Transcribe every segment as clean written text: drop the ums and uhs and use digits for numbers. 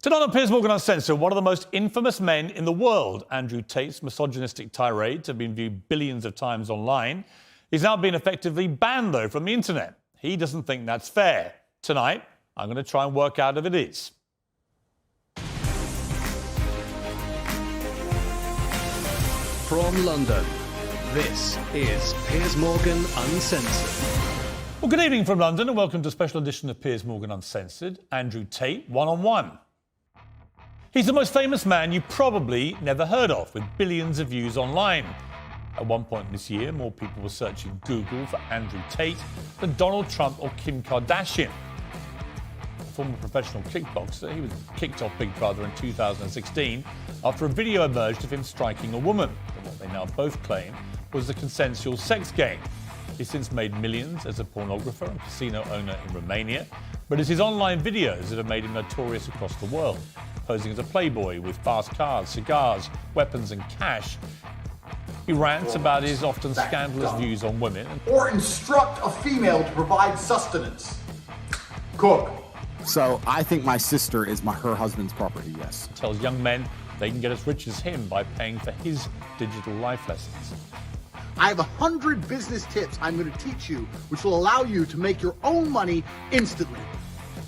Tonight on Piers Morgan Uncensored, one of the most infamous men in the world, Andrew Tate's misogynistic tirades have been viewed billions of times online. He's now been effectively banned, though, from the internet. He doesn't think that's fair. Tonight, I'm going to try and work out if it is. From London, this is Piers Morgan Uncensored. Well, good evening from London and welcome to a special edition of Piers Morgan Uncensored. Andrew Tate, one-on-one. He's the most famous man you probably never heard of, with billions of views online. At one point this year, more people were searching Google for Andrew Tate than Donald Trump or Kim Kardashian. A former professional kickboxer, he was kicked off Big Brother in 2016 after a video emerged of him striking a woman, in what they now both claim was a consensual sex game. He's since made millions as a pornographer and casino owner in Romania, but it's his online videos that have made him notorious across the world, posing as a playboy with fast cars, cigars, weapons and cash. He rants about his often scandalous views on women. Or instruct a female to provide sustenance. Cook. So I think my sister is her husband's property, yes. Tells young men they can get as rich as him by paying for his digital life lessons. I have 100 business tips I'm going to teach you, which will allow you to make your own money instantly.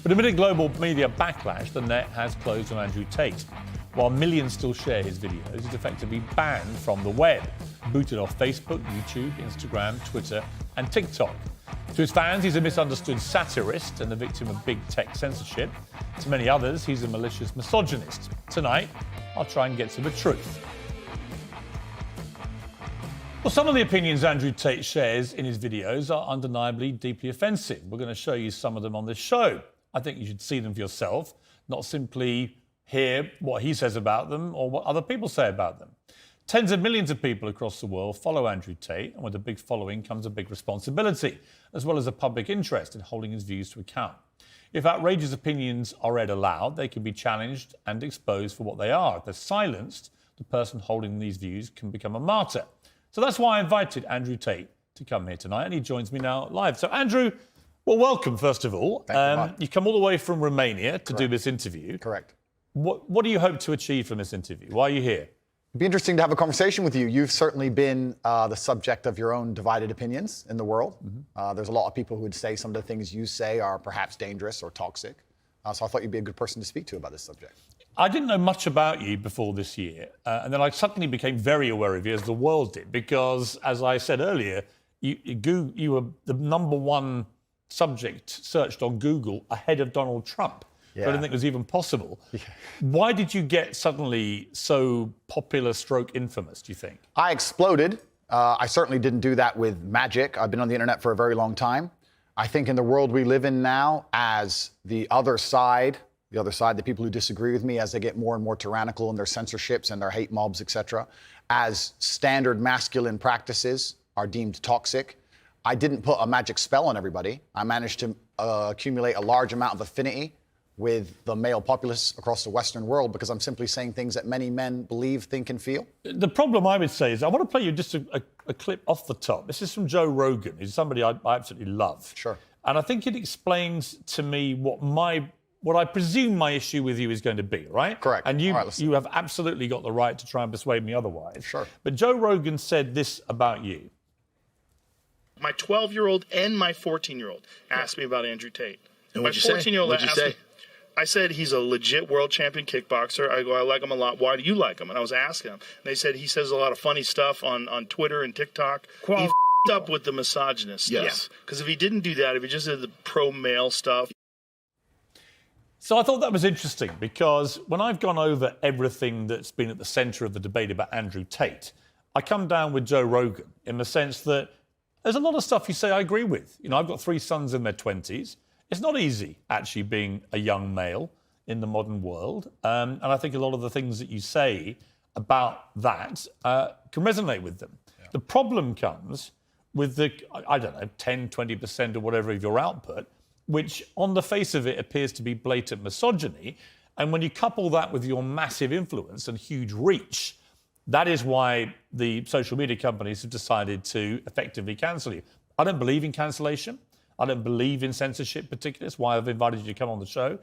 But amid global media backlash, the net has closed on Andrew Tate. While millions still share his videos, he's effectively banned from the web, booted off Facebook, YouTube, Instagram, Twitter and TikTok. To his fans, he's a misunderstood satirist and the victim of big tech censorship. To many others, he's a malicious misogynist. Tonight, I'll try and get to the truth. Well, some of the opinions Andrew Tate shares in his videos are undeniably deeply offensive. We're going to show you some of them on this show. I think you should see them for yourself, not simply hear what he says about them or what other people say about them. Tens of millions of people across the world follow Andrew Tate, and with a big following comes a big responsibility, as well as a public interest in holding his views to account. If outrageous opinions are read aloud, they can be challenged and exposed for what they are. If they're silenced, the person holding these views can become a martyr. So that's why I invited Andrew Tate to come here tonight, and he joins me now live. So, Andrew, well, welcome, first of all. You come all the way from Romania to do this interview. Correct. What do you hope to achieve from this interview? Why are you here? It'd be interesting to have a conversation with you. You've certainly been the subject of your own divided opinions in the world. There's a lot of people who would say some of the things you say are perhaps dangerous or toxic. So I thought you'd be a good person to speak to about this subject. I didn't know much about you before this year, and then I suddenly became very aware of you, as the world did, because, as I said earlier, you were the number one subject searched on Google ahead of Donald Trump. Yeah. I didn't think it was even possible. Yeah. Why did you get suddenly so popular / infamous, do you think? I exploded. I certainly didn't do that with magic. I've been on the internet for a very long time. I think in the world we live in now, as the other side, the people who disagree with me, as they get more and more tyrannical in their censorships and their hate mobs, etc., as standard masculine practices are deemed toxic, I didn't put a magic spell on everybody. I managed to accumulate a large amount of affinity with the male populace across the Western world because I'm simply saying things that many men believe, think and feel. The problem I would say is I want to play you just a clip off the top. This is from Joe Rogan, who's somebody I absolutely love. Sure. And I think it explains to me what I presume my issue with you is going to be, right? Correct. And you have absolutely got the right to try and persuade me otherwise. Sure. But Joe Rogan said this about you. My 12-year-old and my 14-year-old asked me about Andrew Tate. And my what'd you 14-year-old say? asked me, I said, he's a legit world champion kickboxer. I go, I like him a lot. Why do you like him? And I was asking him. And they said he says a lot of funny stuff on Twitter and TikTok. He f***ed up with the misogynist stuff. Yes. Because if he didn't do that, if he just did the pro-male stuff. So I thought that was interesting because when I've gone over everything that's been at the centre of the debate about Andrew Tate, I come down with Joe Rogan in the sense that there's a lot of stuff you say I agree with. You know, I've got 3 sons in their 20s. It's not easy, actually, being a young male in the modern world. And I think a lot of the things that you say about that can resonate with them. Yeah. The problem comes with the, 10, 20% or whatever of your output, which on the face of it appears to be blatant misogyny. And when you couple that with your massive influence and huge reach, that is why the social media companies have decided to effectively cancel you. I don't believe in cancellation. I don't believe in censorship particularly. That's why I've invited you to come on the show.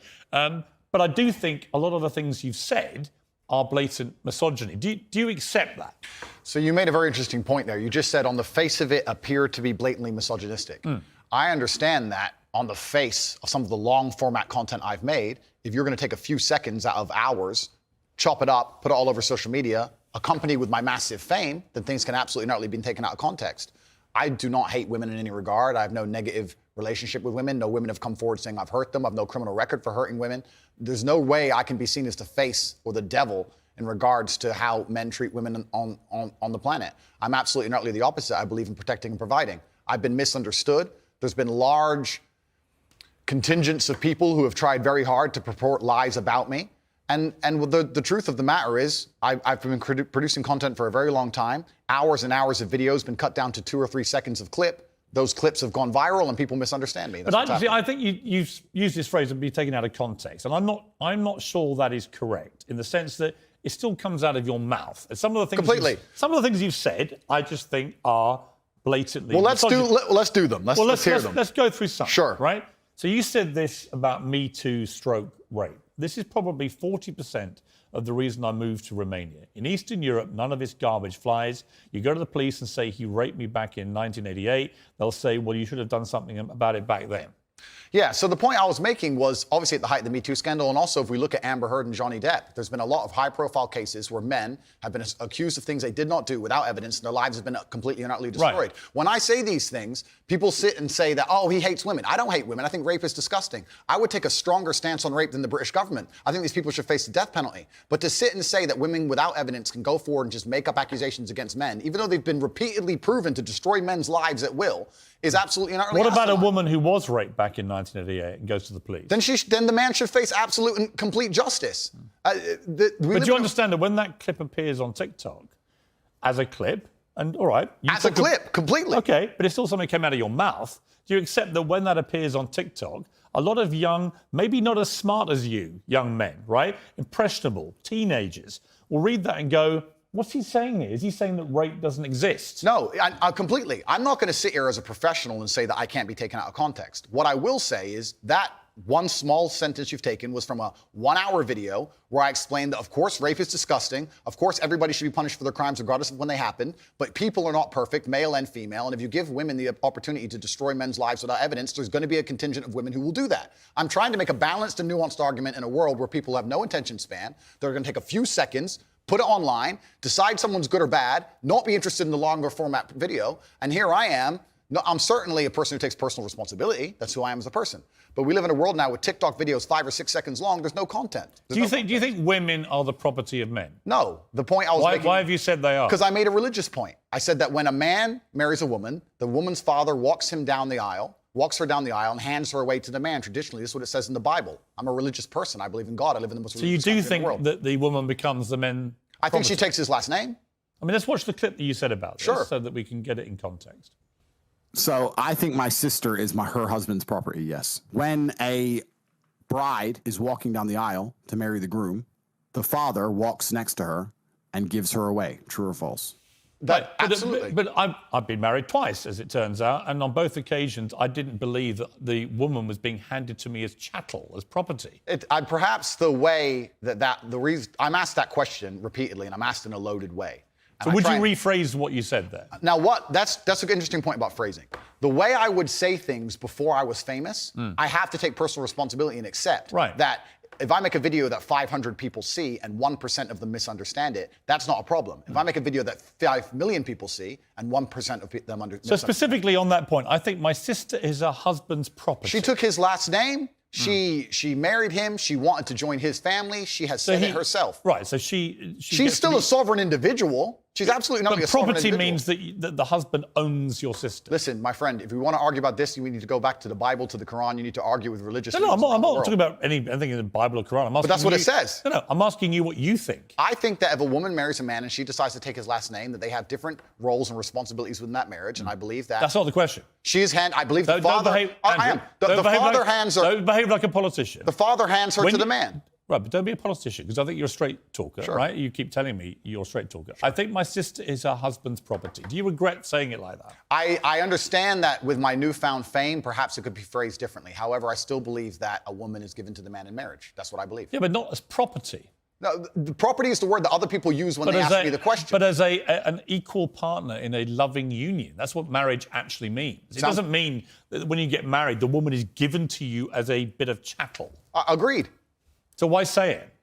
But I do think a lot of the things you've said are blatant misogyny. Do you accept that? So you made a very interesting point there. You just said on the face of it appear to be blatantly misogynistic. I understand that on the face of some of the long format content I've made, if you're going to take a few seconds out of hours, chop it up, put it all over social media, accompanied with my massive fame, then things can absolutely not be taken out of context. I do not hate women in any regard. I have no negative relationship with women. No women have come forward saying I've hurt them. I have no criminal record for hurting women. There's no way I can be seen as the face or the devil in regards to how men treat women on the planet. I'm absolutely and utterly the opposite. I believe in protecting and providing. I've been misunderstood. There's been large contingents of people who have tried very hard to purport lies about me. And the truth of the matter is, I've been producing content for a very long time. Hours and hours of videos been cut down to 2 or 3 seconds of clip. Those clips have gone viral and people misunderstand me. But I think you've used this phrase and be taken out of context. And I'm not sure that is correct in the sense that it still comes out of your mouth. And some of the things some of the things you've said, I just think are blatantly. Well, let's do them. Let's hear them. Let's go through some. Sure. Right? So you said this about Me Too / rape. This is probably 40% of the reason I moved to Romania. In Eastern Europe, none of this garbage flies. You go to the police and say, he raped me back in 1988. They'll say, well, you should have done something about it back then. Yeah, so the point I was making was obviously at the height of the Me Too scandal, and also if we look at Amber Heard and Johnny Depp, there's been a lot of high-profile cases where men have been accused of things they did not do without evidence, and their lives have been completely and utterly destroyed. Right. When I say these things, people sit and say that, oh, he hates women. I don't hate women. I think rape is disgusting. I would take a stronger stance on rape than the British government. I think these people should face the death penalty. But to sit and say that women without evidence can go forward and just make up accusations against men, even though they've been repeatedly proven to destroy men's lives at will, is absolutely and utterly What about asinine. a woman who was raped back in 1988 and goes to the police? Then the man should face absolute and complete justice. But do you understand that when that clip appears on TikTok as a clip, and all right... As a clip, completely. Okay, but it's still something that came out of your mouth. Do you accept that when that appears on TikTok, a lot of young, maybe not as smart as you, young men, right? Impressionable, teenagers, will read that and go, what's he saying here? Is he saying that rape doesn't exist? No, I completely. I'm not going to sit here as a professional and say that I can't be taken out of context. What I will say is that one small sentence you've taken was from a 1-hour video where I explained that, of course, rape is disgusting. Of course, everybody should be punished for their crimes regardless of when they happen. But people are not perfect, male and female. And if you give women the opportunity to destroy men's lives without evidence, there's going to be a contingent of women who will do that. I'm trying to make a balanced and nuanced argument in a world where people have no attention span. They're going to take a few seconds, put it online, decide someone's good or bad, not be interested in the longer format video. And here I am. No, I'm certainly a person who takes personal responsibility. That's who I am as a person. But we live in a world now with TikTok videos 5 or 6 seconds long. There's no content. Do you think women are the property of men? No. The point I was making... Why have you said they are? Because I made a religious point. I said that when a man marries a woman, the woman's father walks her down the aisle, and hands her away to the man. Traditionally, this is what it says in the Bible. I'm a religious person. I believe in God. I live in the most religious country in the world. So you do think that the woman becomes the men? I think she takes his last name. I mean, let's watch the clip that you said about this so that we can get it in context. So I think my sister is her husband's property, yes. When a bride is walking down the aisle to marry the groom, the father walks next to her and gives her away. True or false? Absolutely. But I've been married twice, as it turns out, and on both occasions, I didn't believe that the woman was being handed to me as chattel, as property. Perhaps the way the reason I'm asked that question repeatedly, and I'm asked in a loaded way. So would you rephrase what you said there? Now, that's an interesting point about phrasing. The way I would say things before I was famous, I have to take personal responsibility and accept that if I make a video that 500 people see and 1% of them misunderstand it, that's not a problem. If I make a video that 5 million people see and 1% of them understand. So specifically on that point, I think my sister is her husband's property. She took his last name. She married him. She wanted to join his family. She has said it herself. Right. So she's still a sovereign individual. She's absolutely not a sovereign individual. Property means that the husband owns your sister. Listen, my friend, if we want to argue about this, you need to go back to the Bible, to the Quran. You need to argue with religious. No, I'm not talking about anything in the Bible or Quran. But that's what it says. No, I'm asking you what you think. I think that if a woman marries a man and she decides to take his last name, that they have different roles and responsibilities within that marriage, and I believe that. That's not the question. I believe the father. I am. The father hands her. Don't behave like a politician. The father hands her to the man. Right, but don't be a politician, because I think you're a straight talker, right? You keep telling me you're a straight talker. I think my sister is her husband's property. Do you regret saying it like that? I understand that with my newfound fame, perhaps it could be phrased differently. However, I still believe that a woman is given to the man in marriage. That's what I believe. Yeah, but not as property. No, the property is the word that other people use when they ask me the question. But as an equal partner in a loving union. That's what marriage actually means. It doesn't mean that when you get married, the woman is given to you as a bit of chattel. Agreed. So why say it?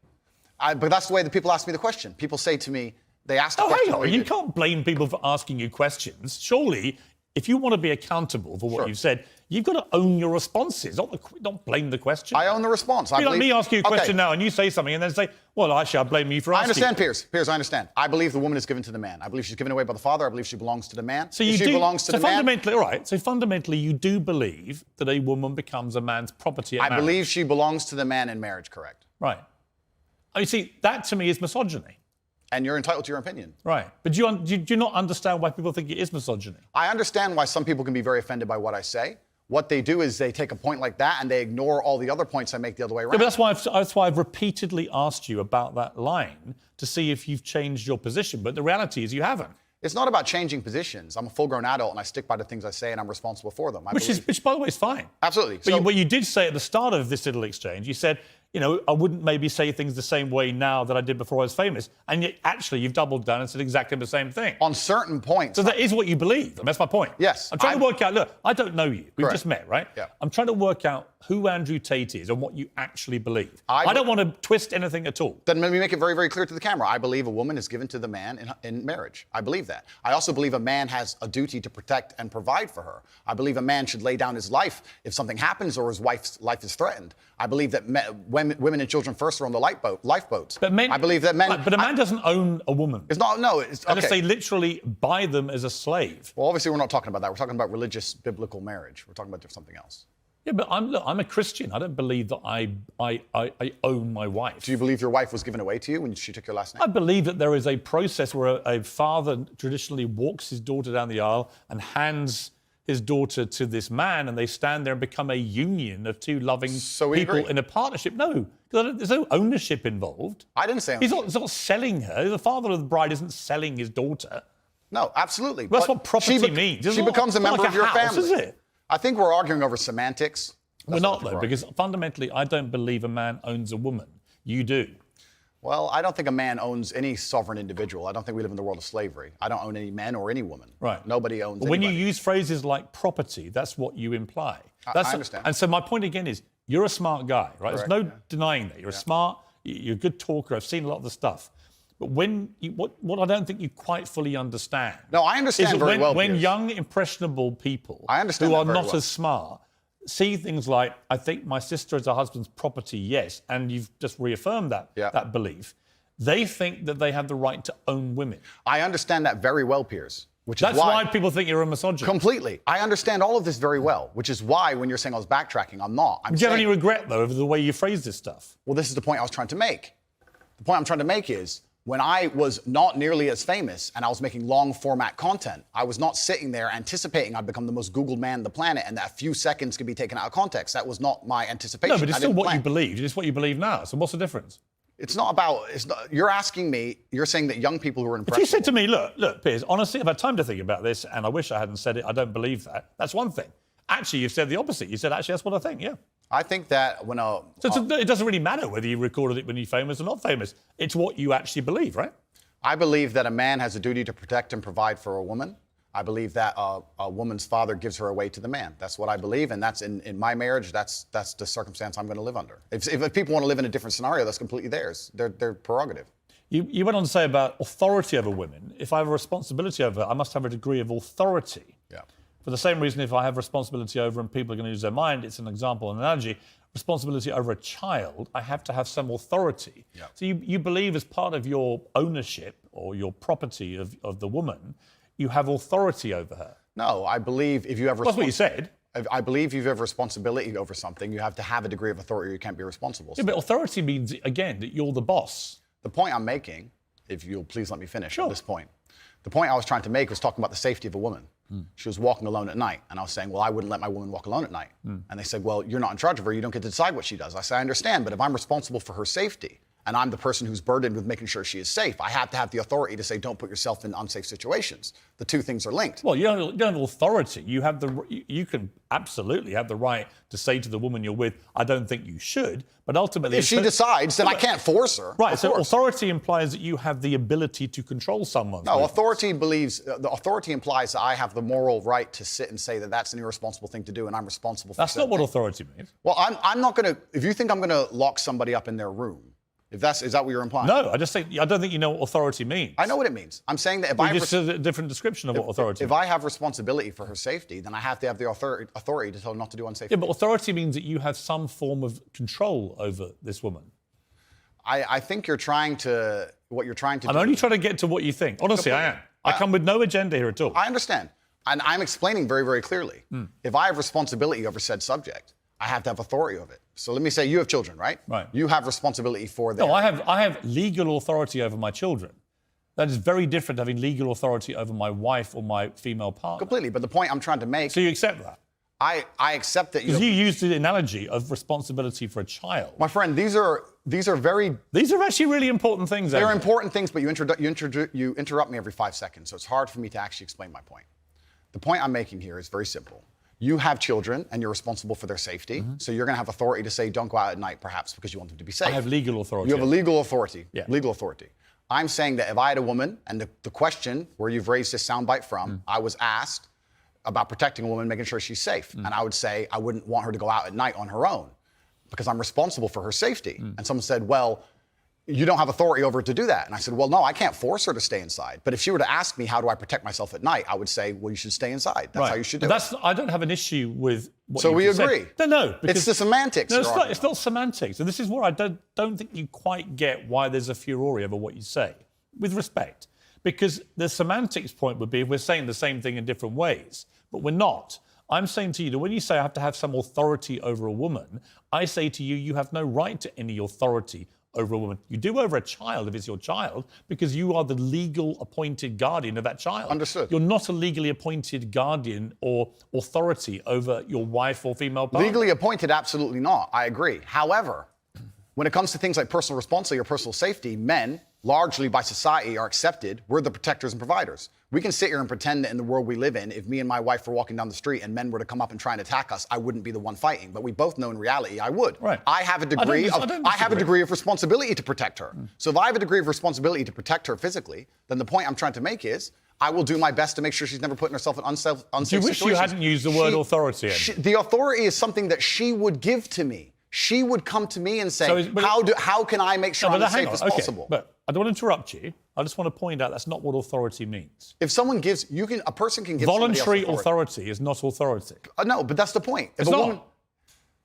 But that's the way that people ask me the question. People say to me, they ask the question. Hang on. You can't blame people for asking you questions. Surely, if you want to be accountable for what you've said, you've got to own your responses, not blame the question. I own the response. Like me asking you a question now and you say something and then say, well, actually, I blame you for asking. I understand, Piers. Piers, I understand. I believe the woman is given to the man. I believe she's given away by the father. I believe she belongs to the man. So fundamentally, you do believe that a woman becomes a man's property at marriage. I believe she belongs to the man in marriage, correct. Right. You see, that to me is misogyny. And you're entitled to your opinion. Right. But do you not understand why people think it is misogyny? I understand why some people can be very offended by what I say. What they do is they take a point like that and they ignore all the other points I make the other way around. Yeah, but that's why I've repeatedly asked you about that line to see if you've changed your position. But the reality is you haven't. It's not about changing positions. I'm a full-grown adult and I stick by the things I say and I'm responsible for them. Which, by the way, is fine. Absolutely. But you did say at the start of this little exchange, you said, I wouldn't maybe say things the same way now that I did before I was famous. And yet, actually, you've doubled down and said exactly the same thing. On certain points. So that is what you believe. That's my point. Yes. I'm trying to work out, look, I don't know you. We've just met, right? Yeah. I'm trying to work out who Andrew Tate is and what you actually believe. I don't want to twist anything at all. Then let me make it very, very clear to the camera. I believe a woman is given to the man in marriage. I believe that. I also believe a man has a duty to protect and provide for her. I believe a man should lay down his life if something happens or his wife's life is threatened. I believe that women and children first are on the lifeboats. But men, I believe that men. But a man doesn't own a woman. It's not. No. It's okay. Unless they literally buy them as a slave. Well, obviously, we're not talking about that. We're talking about religious, biblical marriage. We're talking about something else. Yeah, but I'm a Christian. I don't believe that I own my wife. Do you believe your wife was given away to you when she took your last name? I believe that there is a process where a father traditionally walks his daughter down the aisle and hands his daughter to this man, and they stand there and become a union of two loving people in a partnership. No, because there's no ownership involved. I didn't say ownership. He's not selling her. The father of the bride isn't selling his daughter. No, absolutely. Well, that's what property means. She becomes a member of your family. Is it? I think we're arguing over semantics. We're not, though, because fundamentally, I don't believe a man owns a woman. You do. Well, I don't think a man owns any sovereign individual. I don't think we live in the world of slavery. I don't own any men or any woman. Right. Nobody owns When anybody. you use phrases like property, that's what you imply. I understand. And so my point again is, you're a smart guy, right? Correct, There's no denying that. You're smart, you're a good talker. I've seen a lot of the stuff. But what I don't think you quite fully understand. No, I understand very well, when Piers. young, impressionable people who are not as smart see things like, I think my sister is her husband's property, yes, and you've just reaffirmed that belief, they think that they have the right to own women. I understand that very well, Piers. That's why people think you're a misogynist. Completely. I understand all of this very well, which is why when you're saying I was backtracking, I'm not. Do you have any regret, though, over the way you phrase this stuff? Well, this is the point I was trying to make. The point I'm trying to make is, when I was not nearly as famous and I was making long format content, I was not sitting there anticipating I'd become the most Googled man on the planet and that a few seconds could be taken out of context. That was not my anticipation. No, but it's still what you believed. It's what you believe now. So what's the difference? It's not about, you're asking me, you're saying that young people who are impressionable. If you said to me, look, Piers, honestly, I've had time to think about this and I wish I hadn't said it, I don't believe that. That's one thing. Actually, you've said the opposite. You said, actually, that's what I think, yeah. I think that when it doesn't really matter whether you recorded it when you're famous or not famous. It's what you actually believe, right? I believe that a man has a duty to protect and provide for a woman. I believe that a woman's father gives her away to the man. That's what I believe, and that's in my marriage. That's the circumstance I'm going to live under. If people want to live in a different scenario, that's completely theirs. Their prerogative. You went on to say about authority over women. If I have a responsibility over her, I must have a degree of authority. Yeah. For the same reason, if I have responsibility over and people are going to use their mind, it's an example, an analogy. Responsibility over a child, I have to have some authority. Yeah. So you believe as part of your ownership or your property of the woman, you have authority over her. No, I believe if you have That's what you said. I believe if you have responsibility over something, you have to have a degree of authority or you can't be responsible. Yeah, but authority means, again, that you're the boss. The point I'm making, if you'll please let me finish on this point. The point I was trying to make was talking about the safety of a woman. She was walking alone at night. And I was saying, well, I wouldn't let my woman walk alone at night. And they said, well, you're not in charge of her. You don't get to decide what she does. I said, I understand, but if I'm responsible for her safety and I'm the person who's burdened with making sure she is safe, I have to have the authority to say, don't put yourself in unsafe situations. The two things are linked. Well, you don't have authority. You have you can absolutely have the right to say to the woman you're with, I don't think you should, but ultimately... If she decides, then I can't force her. Right, so authority implies that you have the ability to control someone. No, authority implies that I have the moral right to sit and say that that's an irresponsible thing to do and I'm responsible for That's not what authority means. Well, I'm not going to... If you think I'm going to lock somebody up in their room, is that what you're implying? No, I don't think you know what authority means. I know what it means. I'm saying that if I just a different description of what authority means. If I have responsibility for her safety, then I have to have the authority to tell her not to do unsafe things. Yeah, but authority means that you have some form of control over this woman. I think what you're trying to do... I'm only trying to get to what you think. Honestly, I am. I come with no agenda here at all. I understand. And I'm explaining very, very clearly. If I have responsibility over said subject, I have to have authority of it. So let me say you have children, right? Right. You have responsibility for them. No, I have legal authority over my children. That is very different to having legal authority over my wife or my female partner. Completely. But the point I'm trying to make... So you accept that? I accept that you... Because you used the analogy of responsibility for a child. My friend, these are very... These are actually really important things. They're important things, but you interrupt me every 5 seconds, so it's hard for me to actually explain my point. The point I'm making here is very simple. You have children, and you're responsible for their safety, so you're going to have authority to say, don't go out at night, perhaps, because you want them to be safe. I have legal authority. You have a legal authority. Yeah. Legal authority. I'm saying that if I had a woman, and the question where you've raised this soundbite from, I was asked about protecting a woman, making sure she's safe. And I would say I wouldn't want her to go out at night on her own because I'm responsible for her safety. And someone said, well, you don't have authority over her to do that. And I said, well, no, I can't force her to stay inside. But if she were to ask me, how do I protect myself at night? I would say, well, you should stay inside. That's how you should do it. I don't have an issue with what So you we just agree. said. No. It's the semantics. No, it's not semantics. And this is where I don't think you quite get why there's a furore over what you say, with respect. Because the semantics point would be if we're saying the same thing in different ways, but we're not. I'm saying to you that when you say I have to have some authority over a woman, I say to you, you have no right to any authority over a woman. You do over a child if it's your child, because you are the legal appointed guardian of that child. Understood. You're not a legally appointed guardian or authority over your wife or female partner. Legally appointed, absolutely not. I agree. However, when it comes to things like personal responsibility or personal safety, men, largely by society, are accepted. We're the protectors and providers. We can sit here and pretend that in the world we live in, if me and my wife were walking down the street and men were to come up and try and attack us, I wouldn't be the one fighting. But we both know in reality I would. Right. I have a degree of responsibility to protect her. So if I have a degree of responsibility to protect her physically, then the point I'm trying to make is I will do my best to make sure she's never putting herself in unsafe situations. Do you wish you hadn't used the word authority? The authority is something that she would give to me. She would come to me and say, how can I make sure I'm as safe as possible? But I don't want to interrupt you. I just want to point out that's not what authority means. If someone gives, a person can give voluntary authority is not authority. No, but that's the point. It's not.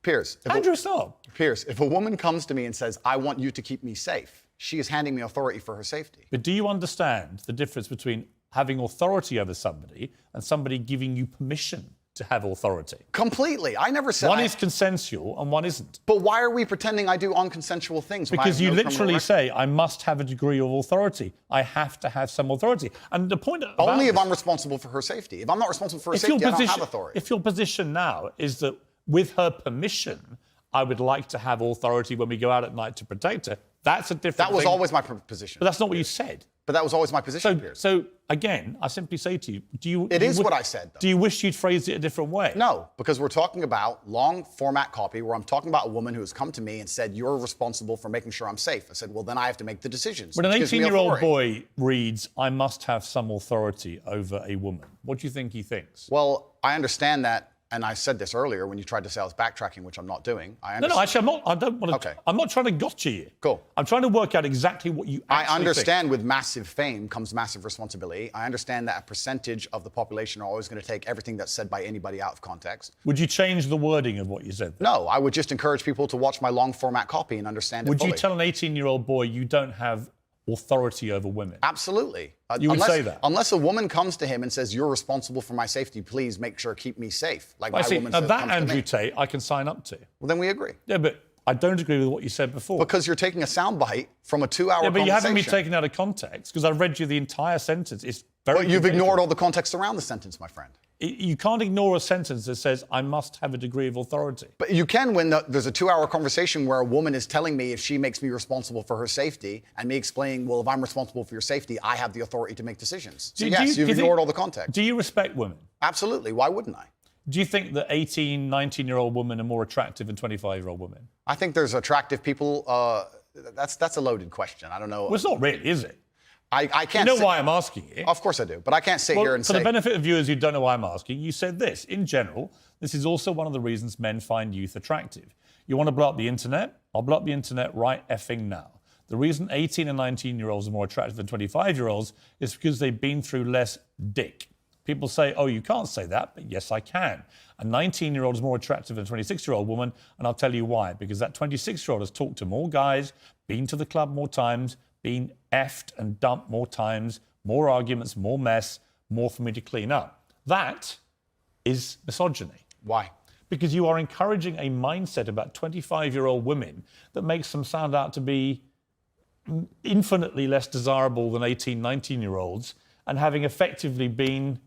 Piers. Andrew, stop. Piers, if a woman comes to me and says, I want you to keep me safe, she is handing me authority for her safety. But do you understand the difference between having authority over somebody and somebody giving you permission to have authority? Completely. I never said one is consensual and one isn't. But why are we pretending I do unconsensual things? Because you literally say, I must have a degree of authority. I have to have some authority. And the point about only if I'm responsible for her safety. If I'm not responsible for her safety, I don't have authority. If your position now is that with her permission, I would like to have authority when we go out at night to protect her, that's a different That was thing. always my position. But that's not what you said. But that was always my position, Piers. So again, I simply say to you, It is what I said, though. Do you wish you'd phrased it a different way? No, because we're talking about long format copy where I'm talking about a woman who has come to me and said, you're responsible for making sure I'm safe. I said, well, then I have to make the decisions. When an 18-year-old boy reads, I must have some authority over a woman, what do you think he thinks? Well, I understand that. And I said this earlier when you tried to say I was backtracking, which I'm not doing. No, actually, I'm not. I don't want to. Okay. I'm not trying to gotcha you. Cool. I'm trying to work out exactly what you actually I understand think. with massive fame comes massive responsibility. I understand that a percentage of the population are always going to take everything that's said by anybody out of context. Would you change the wording of what you said? No, I would just encourage people to watch my long format copy and understand it Would fully. you tell an 18-year-old boy you don't have authority over women? Absolutely. You would say that? Unless a woman comes to him and says, you're responsible for my safety, please make sure, keep me safe. Like I see. woman Now says, that, comes to Andrew me. Tate, I can sign up to. Well, then we agree. Yeah, but I don't agree with what you said before. Because you're taking a soundbite from a 2-hour conversation. Yeah, but you haven't been taken out of context, because I've read you the entire sentence. It's very But you've ignored all the context around the sentence, my friend. You can't ignore a sentence that says, I must have a degree of authority. But you can when there's a 2-hour conversation where a woman is telling me if she makes me responsible for her safety, and me explaining, well, if I'm responsible for your safety, I have the authority to make decisions. So yes, you've ignored all the context. Do you respect women? Absolutely. Why wouldn't I? Do you think that 18, 19-year-old women are more attractive than 25-year-old women? I think there's attractive people. That's a loaded question. I don't know. Well, it's not really, is it? I can't. You know why I'm asking it? Of course I do, but I can't sit here and for say. the benefit of viewers who don't know why I'm asking, you said this. In general, this is also one of the reasons men find youth attractive. You want to blow up the internet? I'll blow up the internet right effing now. The reason 18 and 19-year-olds are more attractive than 25-year-olds is because they've been through less dick. People say, oh, you can't say that, but yes, I can. A 19-year-old is more attractive than a 26-year-old woman, and I'll tell you why. Because that 26-year-old has talked to more guys, been to the club more times, been effed and dumped more times, more arguments, more mess, more for me to clean up. That is misogyny. Why? Because you are encouraging a mindset about 25-year-old women that makes them sound out to be infinitely less desirable than 18, 19-year-olds, and having effectively been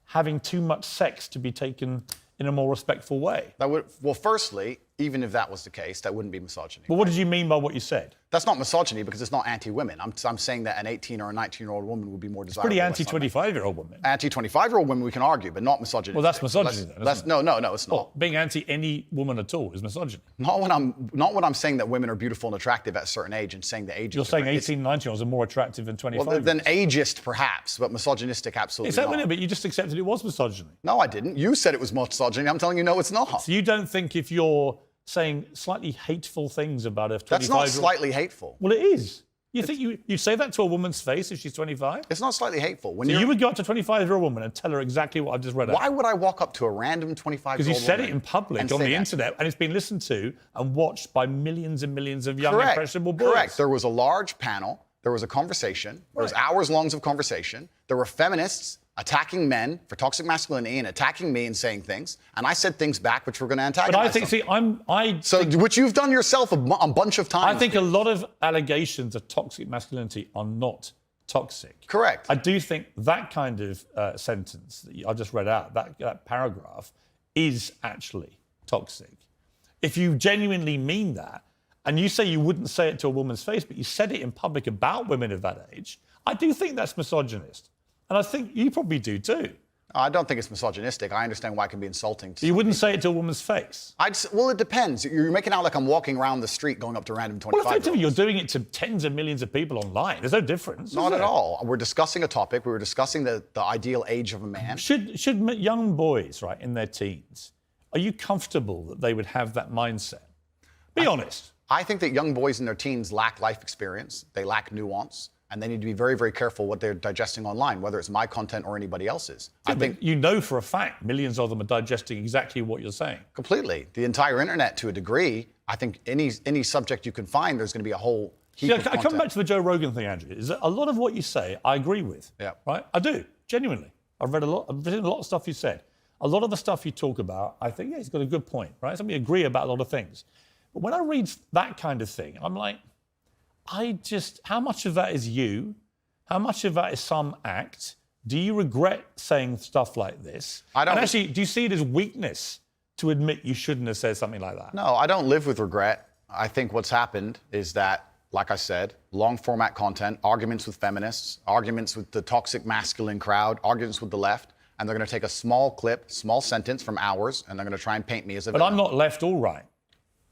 having too much sex to be taken in a more respectful way. Well, firstly, even if that was the case, that wouldn't be misogyny. But what did you mean by what you said? That's not misogyny because it's not anti-women. I'm saying that an 18 or a 19-year-old woman would be more desirable. Pretty anti-25-year-old woman. Anti-25-year-old women we can argue, but not misogyny. Well, that's misogyny then, isn't it? No, it's not. Well, being anti any woman at all is misogyny. Not when I'm saying that women are beautiful and attractive at a certain age and saying the age. You're saying 18, 19-year-olds are more attractive than 25. Well, than ageist perhaps, but misogynistic absolutely is that not. But you just accepted it was misogyny. No, I didn't. You said it was misogyny. I'm telling you, no, it's not. So you don't think if you're saying slightly hateful things about a 25-year-old... That's not slightly hateful. Well, it is. You think you say that to a woman's face if she's 25? It's not slightly hateful. So you would go up to a 25-year-old woman and tell her exactly what I've just read out? Why would I walk up to a random 25-year-old woman? Because you said it in public on the internet, and it's been listened to and watched by millions and millions of young, impressionable boys. Correct. There was a large panel. There was a conversation. There was hours longs of conversation. There were feminists attacking men for toxic masculinity and attacking me and saying things, and I said things back which were going to antagonize them. Which you've done yourself a bunch of times. I think a lot of allegations of toxic masculinity are not toxic. Correct. I do think that kind of sentence that I just read out, that paragraph, is actually toxic. If you genuinely mean that, and you say you wouldn't say it to a woman's face, but you said it in public about women of that age, I do think that's misogynist. And I think you probably do too. I don't think it's misogynistic. I understand why it can be insulting to You wouldn't say it to a woman's face? Well, it depends. You're making out like I'm walking around the street going up to random 25-year-olds. Well, effectively, you're doing it to tens of millions of people online. There's no difference. Not at all. We're discussing a topic. We were discussing the ideal age of a man. Should young boys, right, in their teens, are you comfortable that they would have that mindset? Be honest. I think that young boys in their teens lack life experience. They lack nuance. And they need to be very, very careful what they're digesting online, whether it's my content or anybody else's. Yeah, I think you know for a fact millions of them are digesting exactly what you're saying. Completely. The entire internet, to a degree, I think any subject you can find, there's going to be a whole heap of content. I come back to the Joe Rogan thing, Andrew. Is that a lot of what you say, I agree with. Yeah. Right? I do, genuinely. I've written a lot of stuff you said. A lot of the stuff you talk about, I think, yeah, he's got a good point, right? So we agree about a lot of things. But when I read that kind of thing, I'm like, how much of that is you? How much of that is some act? Do you regret saying stuff like this? I don't. And actually, do you see it as weakness to admit you shouldn't have said something like that? No, I don't live with regret. I think what's happened is that, like I said, long format content, arguments with feminists, arguments with the toxic masculine crowd, arguments with the left, and they're going to take a small clip, small sentence from ours, and they're going to try and paint me as a villain. But I'm not left or right.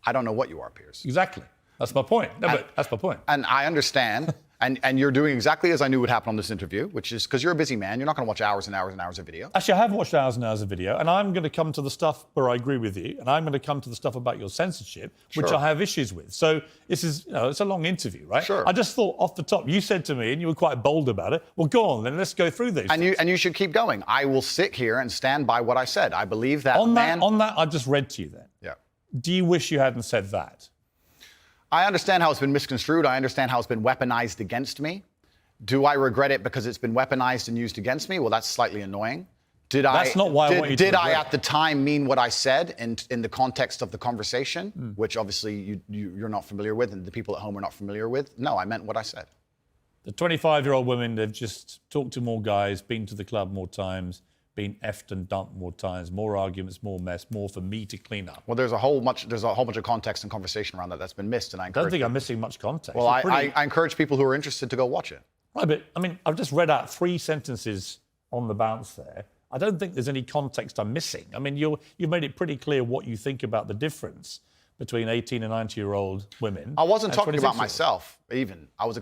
I don't know what you are, Piers. Exactly. That's my point. But that's my point. And I understand. And you're doing exactly as I knew would happen on this interview, which is because you're a busy man. You're not going to watch hours and hours and hours of video. Actually, I have watched hours and hours of video, and I'm going to come to the stuff where I agree with you, and I'm going to come to the stuff about your censorship, which I have issues with. So this is, it's a long interview, right? Sure. I just thought off the top, you said to me, and you were quite bold about it, well, go on, then let's go through these. And you should keep going. I will sit here and stand by what I said. I believe that on that, I just read to you then. Yeah. Do you wish you hadn't said that? I understand how it's been misconstrued. I understand how it's been weaponized against me. Do I regret it because it's been weaponized and used against me? Well, that's slightly annoying. That's not why I want you to Did I regret. at the time mean what I said in the context of the conversation, which obviously you're not familiar with and the people at home are not familiar with? No, I meant what I said. The 25-year-old women, they've just talked to more guys, been to the club more times, been effed and dumped more times, more arguments, more mess, more for me to clean up. Well, there's a whole bunch of context and conversation around that's been missed, and I don't think I'm missing much context. Well, I encourage people who are interested to go watch it. Right, but I mean, I've just read out 3 sentences on the bounce there. I don't think there's any context I'm missing. I mean, you've made it pretty clear what you think about the difference between 18 and 90-year-old women. I wasn't talking about myself, even. I was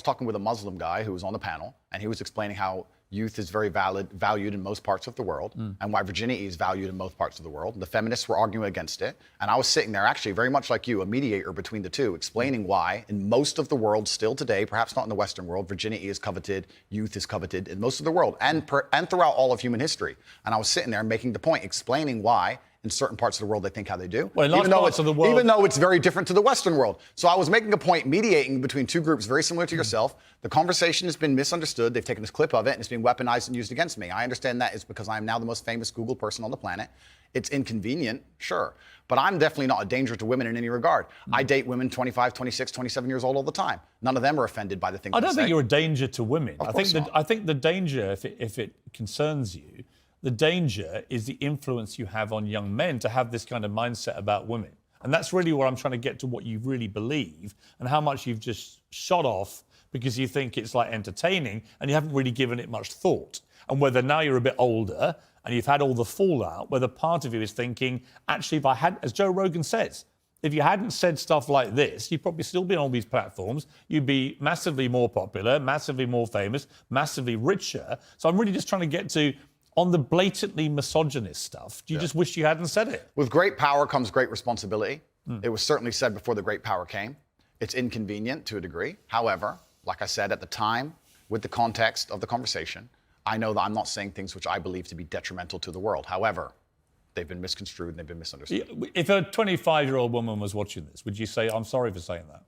talking with a Muslim guy who was on the panel, and he was explaining how youth is very valued in most parts of the world, and why virginity is valued in most parts of the world. The feminists were arguing against it, and I was sitting there, actually, very much like you, a mediator between the two, explaining why, in most of the world still today, perhaps not in the Western world, virginity is coveted, youth is coveted in most of the world, and throughout all of human history. And I was sitting there making the point, explaining why in certain parts of the world they think how they do, well, even though it's very different to the Western world. So I was making a point, mediating between two groups very similar to yourself. The conversation has been misunderstood. They've taken this clip of it and it's been weaponized and used against me. I understand that is because I am now the most famous Google person on the planet. It's inconvenient, sure, but I'm definitely not a danger to women in any regard. I date women 25, 26, 27 years old all the time. None of them are offended by the things I don't think you're a danger to women. I think the danger, if it concerns you, the danger is the influence you have on young men to have this kind of mindset about women. And that's really where I'm trying to get to what you really believe and how much you've just shot off because you think it's like entertaining and you haven't really given it much thought. And whether now you're a bit older and you've had all the fallout, whether part of you is thinking, actually, if I had, as Joe Rogan says, if you hadn't said stuff like this, you'd probably still be on all these platforms. You'd be massively more popular, massively more famous, massively richer. So I'm really just trying to get to, on the blatantly misogynist stuff, do you just wish you hadn't said it? With great power comes great responsibility. It was certainly said before the great power came. It's inconvenient to a degree. However, like I said at the time, with the context of the conversation, I know that I'm not saying things which I believe to be detrimental to the world. However, they've been misconstrued and they've been misunderstood. If a 25-year-old woman was watching this, would you say, I'm sorry for saying that?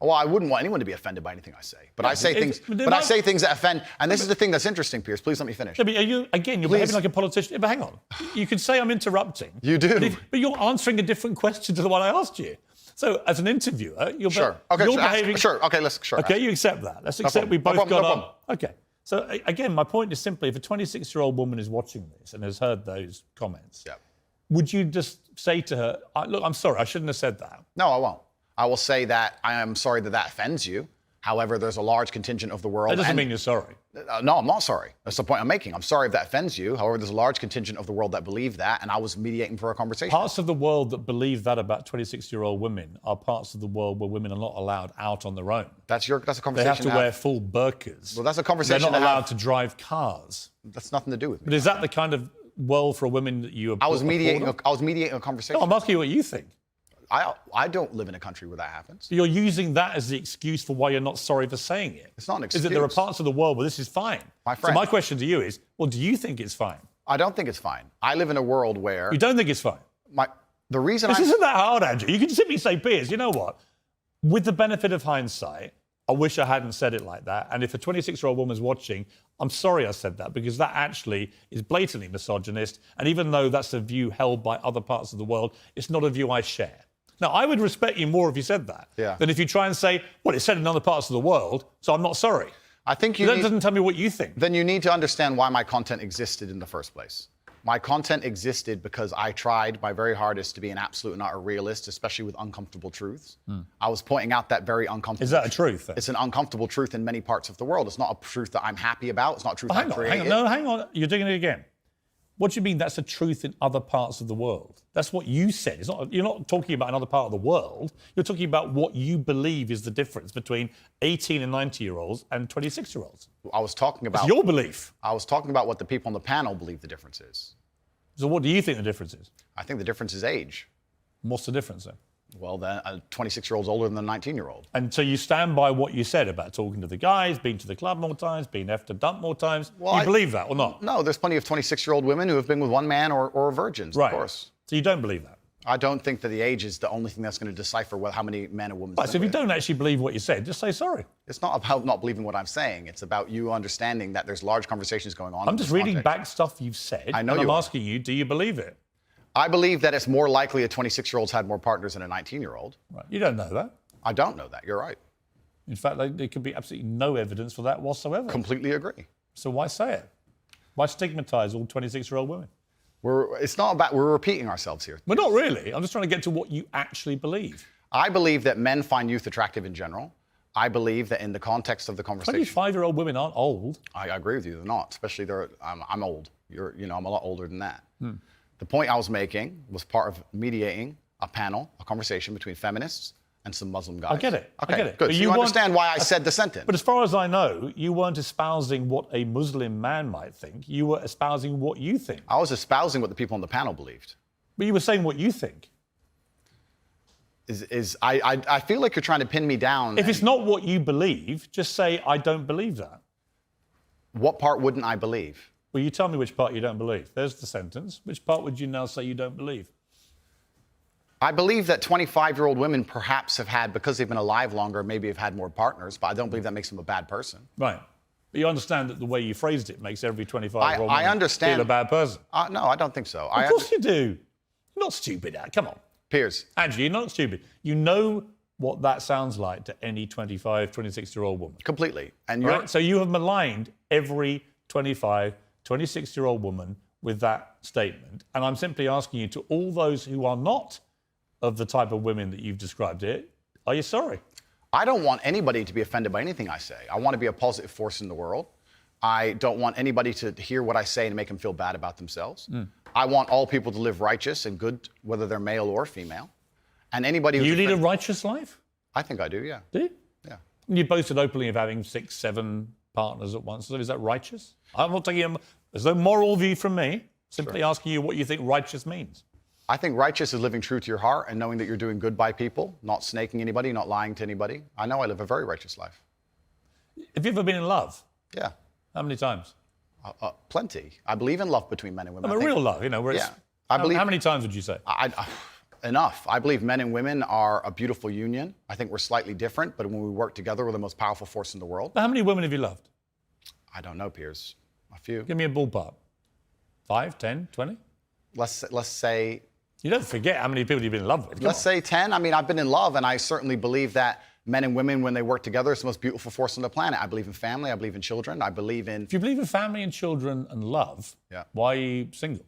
Well, I wouldn't want anyone to be offended by anything I say. But I say things that offend. And this is the thing that's interesting, Piers. Please let me finish. Yeah, but you're behaving like a politician. But hang on. You could say I'm interrupting. You do. But you're answering a different question to the one I asked you. So as an interviewer, you're behaving... Sure. Okay, you accept that. Let's accept we both got up. Okay. So again, my point is simply, if a 26-year-old woman is watching this and has heard those comments, would you just say to her, look, I'm sorry, I shouldn't have said that? No, I won't. I will say that I am sorry that offends you. However, there's a large contingent of the world... That doesn't mean you're sorry. No, I'm not sorry. That's the point I'm making. I'm sorry if that offends you. However, there's a large contingent of the world that believe that, and I was mediating for a conversation. Parts of the world that believe that about 26-year-old women are parts of the world where women are not allowed out on their own. That's a conversation. They have to wear full burqas. Well, that's a conversation. They're not allowed to drive cars. That's nothing to do with me. But is that the kind of world for women that you... I was mediating a conversation. No, I'm asking you what you think. I don't live in a country where that happens. You're using that as the excuse for why you're not sorry for saying it. It's not an excuse. Is that there are parts of the world where this is fine? My friend. So my question to you is, well, do you think it's fine? I don't think it's fine. I live in a world where... You don't think it's fine? This isn't that hard, Andrew. You can simply say, Piers, you know what? With the benefit of hindsight, I wish I hadn't said it like that. And if a 26-year-old woman's watching, I'm sorry I said that, because that actually is blatantly misogynist. And even though that's a view held by other parts of the world, it's not a view I share. Now, I would respect you more if you said that than if you try and say, well, it's said in other parts of the world, so I'm not sorry. I think that doesn't tell me what you think. Then you need to understand why my content existed in the first place. My content existed because I tried my very hardest to be an absolute and utter realist, especially with uncomfortable truths. I was pointing out that very uncomfortable... Is that a truth? It's an uncomfortable truth in many parts of the world. It's not a truth that I'm happy about. It's not a truth I created. Hang on. You're doing it again. What do you mean that's a truth in other parts of the world? That's what you said. You're not talking about another part of the world. You're talking about what you believe is the difference between 18 and 90-year-olds and 26-year-olds. I was talking about... It's your belief. I was talking about what the people on the panel believe the difference is. So what do you think the difference is? I think the difference is age. What's the difference then? Well, then a 26-year-old's older than a 19-year-old. And so you stand by what you said about talking to the guys, being to the club more times, being effed and dumped more times. Well, you believe that or not? No, there's plenty of 26-year-old women who have been with one man or virgins, of course. So you don't believe that? I don't think that the age is the only thing that's going to decipher how many men and women... Right, so if you don't actually believe what you said, just say sorry. It's not about not believing what I'm saying. It's about you understanding that there's large conversations going on. I'm just reading back stuff you've said. I know and I'm asking you, do you believe it? I believe that it's more likely a 26-year-old's had more partners than a 19-year-old. Right. You don't know that. I don't know that. You're right. In fact, there could be absolutely no evidence for that whatsoever. Completely agree. So why say it? Why stigmatise all 26-year-old women? It's not about, we're repeating ourselves here. Well, not really. I'm just trying to get to what you actually believe. I believe that men find youth attractive in general. I believe that in the context of the conversation, 25-year-old women aren't old. I agree with you. They're not, especially I'm old. I'm a lot older than that. The point I was making was part of mediating a panel, a conversation between feminists and some Muslim guys. I get it. Okay, I get it. good. But So you you understand want- why I said the sentence. But as far as I know, you weren't espousing what a Muslim man might think. You were espousing what you think. I was espousing what the people on the panel believed. But you were saying what you think. I feel like you're trying to pin me down. If it's not what you believe, just say, I don't believe that. What part wouldn't I believe? Well, you tell me which part you don't believe. There's the sentence. Which part would you now say you don't believe? I believe that 25-year-old women perhaps have had, because they've been alive longer, maybe have had more partners, but I don't believe that makes them a bad person. Right. But you understand that the way you phrased it makes every 25-year-old I woman understand. feel a bad person. No, I don't think so. Of course you do. You're not stupid, Ad. Come on. Piers. Andrew, you're not stupid. You know what that sounds like to any 25, 26-year-old woman. Completely. And you're Right? So you have maligned every 25, 26-year-old woman with that statement. And I'm simply asking you, to all those who are not of the type of women that you've described here, are you sorry? I don't want anybody to be offended by anything I say. I want to be a positive force in the world. I don't want anybody to hear what I say and make them feel bad about themselves. I want all people to live righteous and good, whether they're male or female. And anybody who's You lead a righteous life? I think I do, yeah. Do you? Yeah. You boasted openly of having 6, 7 partners at once. So is that righteous? I'm not taking there's no moral view from me. Simply asking you what you think righteous means. I think righteous is living true to your heart and knowing that you're doing good by people, not snaking anybody, not lying to anybody. I know I live a very righteous life. Have you ever been in love? Yeah. How many times? Plenty. I believe in love between men and women. I mean, real love, you know, where it's... Yeah. I believe... How many times would you say? Enough. I believe men and women are a beautiful union. I think we're slightly different, but when we work together, we're the most powerful force in the world. How many women have you loved? I don't know, Piers. A few. Give me a ballpark. 5, 10, 20? Let's say... You don't forget how many people you've been in love with. Come Let's on. say 10. I mean, I've been in love, and I certainly believe that men and women, when they work together, it's the most beautiful force on the planet. I believe in family. I believe in children. I believe in... If you believe in family and children and love, why are you single?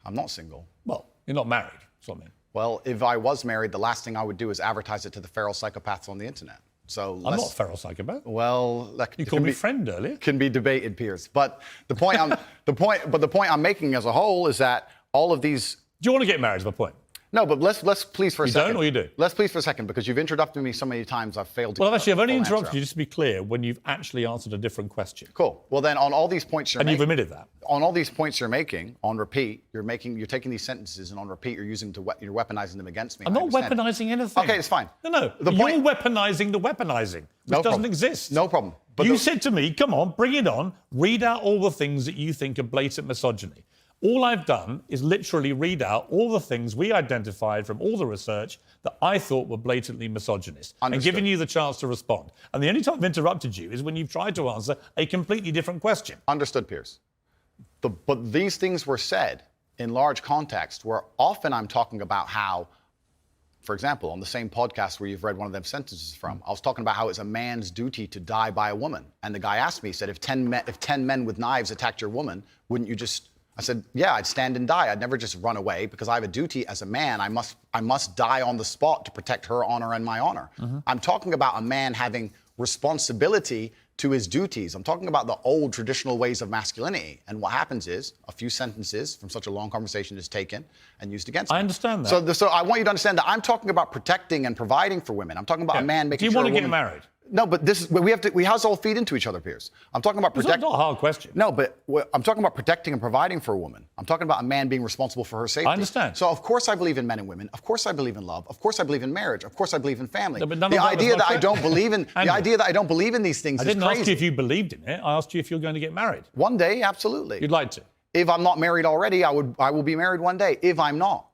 I'm not single. Well, you're not married. That's what I mean. Well, if I was married, the last thing I would do is advertise it to the feral psychopaths on the internet. So I'm not a feral psychopath. Well, that You called me friend earlier. Can be debated, Piers. But the point I'm making as a whole is that all of these... Do you want to get married is my point. No, but let's please for a second. You don't or you do? Let's please for a second, because you've interrupted me so many times I've failed to... Well, actually, I've only interrupted you, just to be clear, when you've actually answered a different question. Cool. Well, then on all these points you're And making... you've admitted that. On all these points you're making, on repeat, you're taking these sentences and on repeat you're you're weaponizing them against me. I'm not weaponizing anything. Okay, it's fine. No. You're weaponizing the weaponizing, which doesn't exist. No problem. But you said to me, come on, bring it on, read out all the things that you think are blatant misogyny. All I've done is literally read out all the things we identified from all the research that I thought were blatantly misogynist. Understood. And giving you the chance to respond. And the only time I've interrupted you is when you've tried to answer a completely different question. Understood, Piers. But these things were said in large context where often I'm talking about how, for example, on the same podcast where you've read one of them sentences from, I was talking about how it's a man's duty to die by a woman. And the guy asked me, he said, if 10 men with knives attacked your woman, wouldn't you just... I said, yeah, I'd stand and die. I'd never just run away, because I have a duty as a man. I must die on the spot to protect her honor and my honor. I'm talking about a man having responsibility to his duties. I'm talking about the old traditional ways of masculinity. And what happens is a few sentences from such a long conversation is taken and used against me. I understand that. So I want you to understand that I'm talking about protecting and providing for women. I'm talking about a man making sure... Do you want to get married? No, but we have to all feed into each other, Piers. I'm talking about It's not a hard question. No, but I'm talking about protecting and providing for a woman. I'm talking about a man being responsible for her safety. I understand. So of course I believe in men and women. Of course I believe in love. Of course I believe in marriage. Of course I believe in family. No, but none the of that was idea my that I question. don't believe in the idea that I don't believe in these things I is didn't crazy. ask you if you believed in it. I asked you if you're going to get married. One day, absolutely. You'd like to. If I'm not married already, I will be married one day. If I'm not,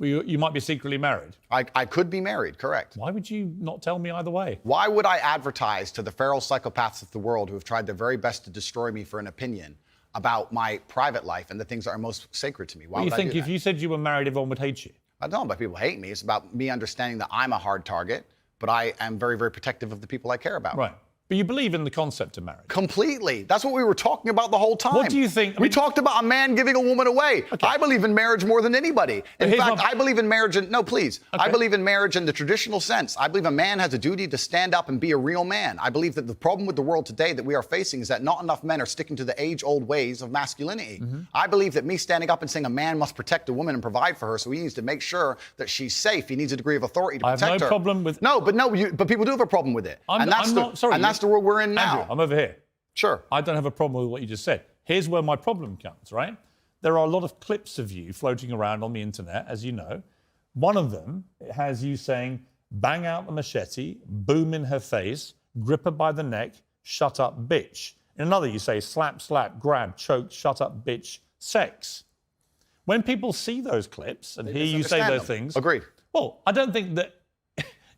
Well, you might be secretly married. I could be married, correct. Why would you not tell me either way? Why would I advertise to the feral psychopaths of the world who have tried their very best to destroy me for an opinion about my private life and the things that are most sacred to me? Why Well, you would think I do if that? you said you were married, everyone would hate you? I don't know about people hate me. It's about me understanding that I'm a hard target, but I am very, very protective of the people I care about. Right. But you believe in the concept of marriage. Completely. That's what we were talking about the whole time. What do you think? We talked about a man giving a woman away. Okay. I believe in marriage more than anybody. In here's fact, my- I believe in marriage no, please. Okay. I believe in marriage in the traditional sense. I believe a man has a duty to stand up and be a real man. I believe that the problem with the world today that we are facing is that not enough men are sticking to the age-old ways of masculinity. Mm-hmm. I believe that me standing up and saying a man must protect a woman and provide for her, so he needs to make sure that she's safe. He needs a degree of authority to I have protect no her. problem with- But people do have a problem with it. I'm not, sorry. And that's the world we're in now. Andrew, I'm over here. Sure. I don't have a problem with what you just said. Here's where my problem comes, right? There are a lot of clips of you floating around on the internet, as you know. One of them has you saying, bang out the machete, boom in her face, grip her by the neck, shut up, bitch. In another, you say, slap, slap, grab, choke, shut up, bitch, sex. When people see those clips and hear you say misunderstand those them. things... Agreed. Well, I don't think that...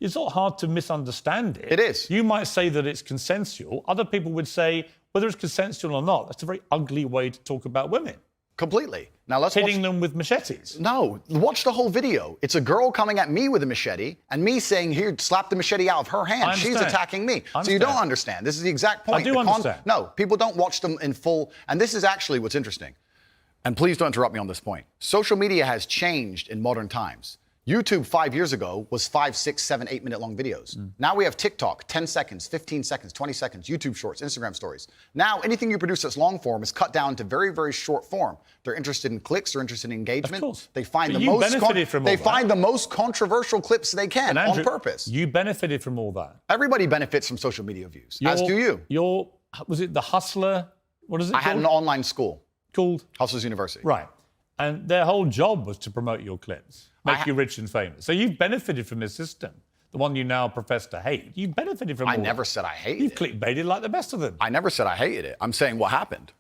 It's not hard to misunderstand it. It is. You might say that it's consensual. Other people would say, whether it's consensual or not, that's a very ugly way to talk about women. Completely. Now let's Hitting watch... them with machetes. No, watch the whole video. It's a girl coming at me with a machete and me saying, here, slap the machete out of her hand. I She's understand. attacking me. I So you don't understand. understand. This is the exact point. I do The understand. No, people don't watch them in full. And this is actually what's interesting. And please don't interrupt me on this point. Social media has changed in modern times. YouTube 5 years ago was 5, 6, 7, 8 minute long videos. Now we have TikTok, 10 seconds, 15 seconds, 20 seconds, YouTube shorts, Instagram stories. Now anything you produce that's long form is cut down to very, very short form. They're interested in clicks, they're interested in engagement. Of course. They find But the you most benefited from all they that. find the most controversial clips they can And Andrew, on purpose. You benefited from all that. Everybody benefits from social media views, as do you. Was it the Hustler? What is it I had an online school, called? Hustlers University. Right. And their whole job was to promote your clips, make you rich and famous. So you've benefited from this system, the one you now profess to hate. You've benefited from I all never that. said I hated You've it. clickbaited like the best of them. I never said I hated it. I'm saying what happened.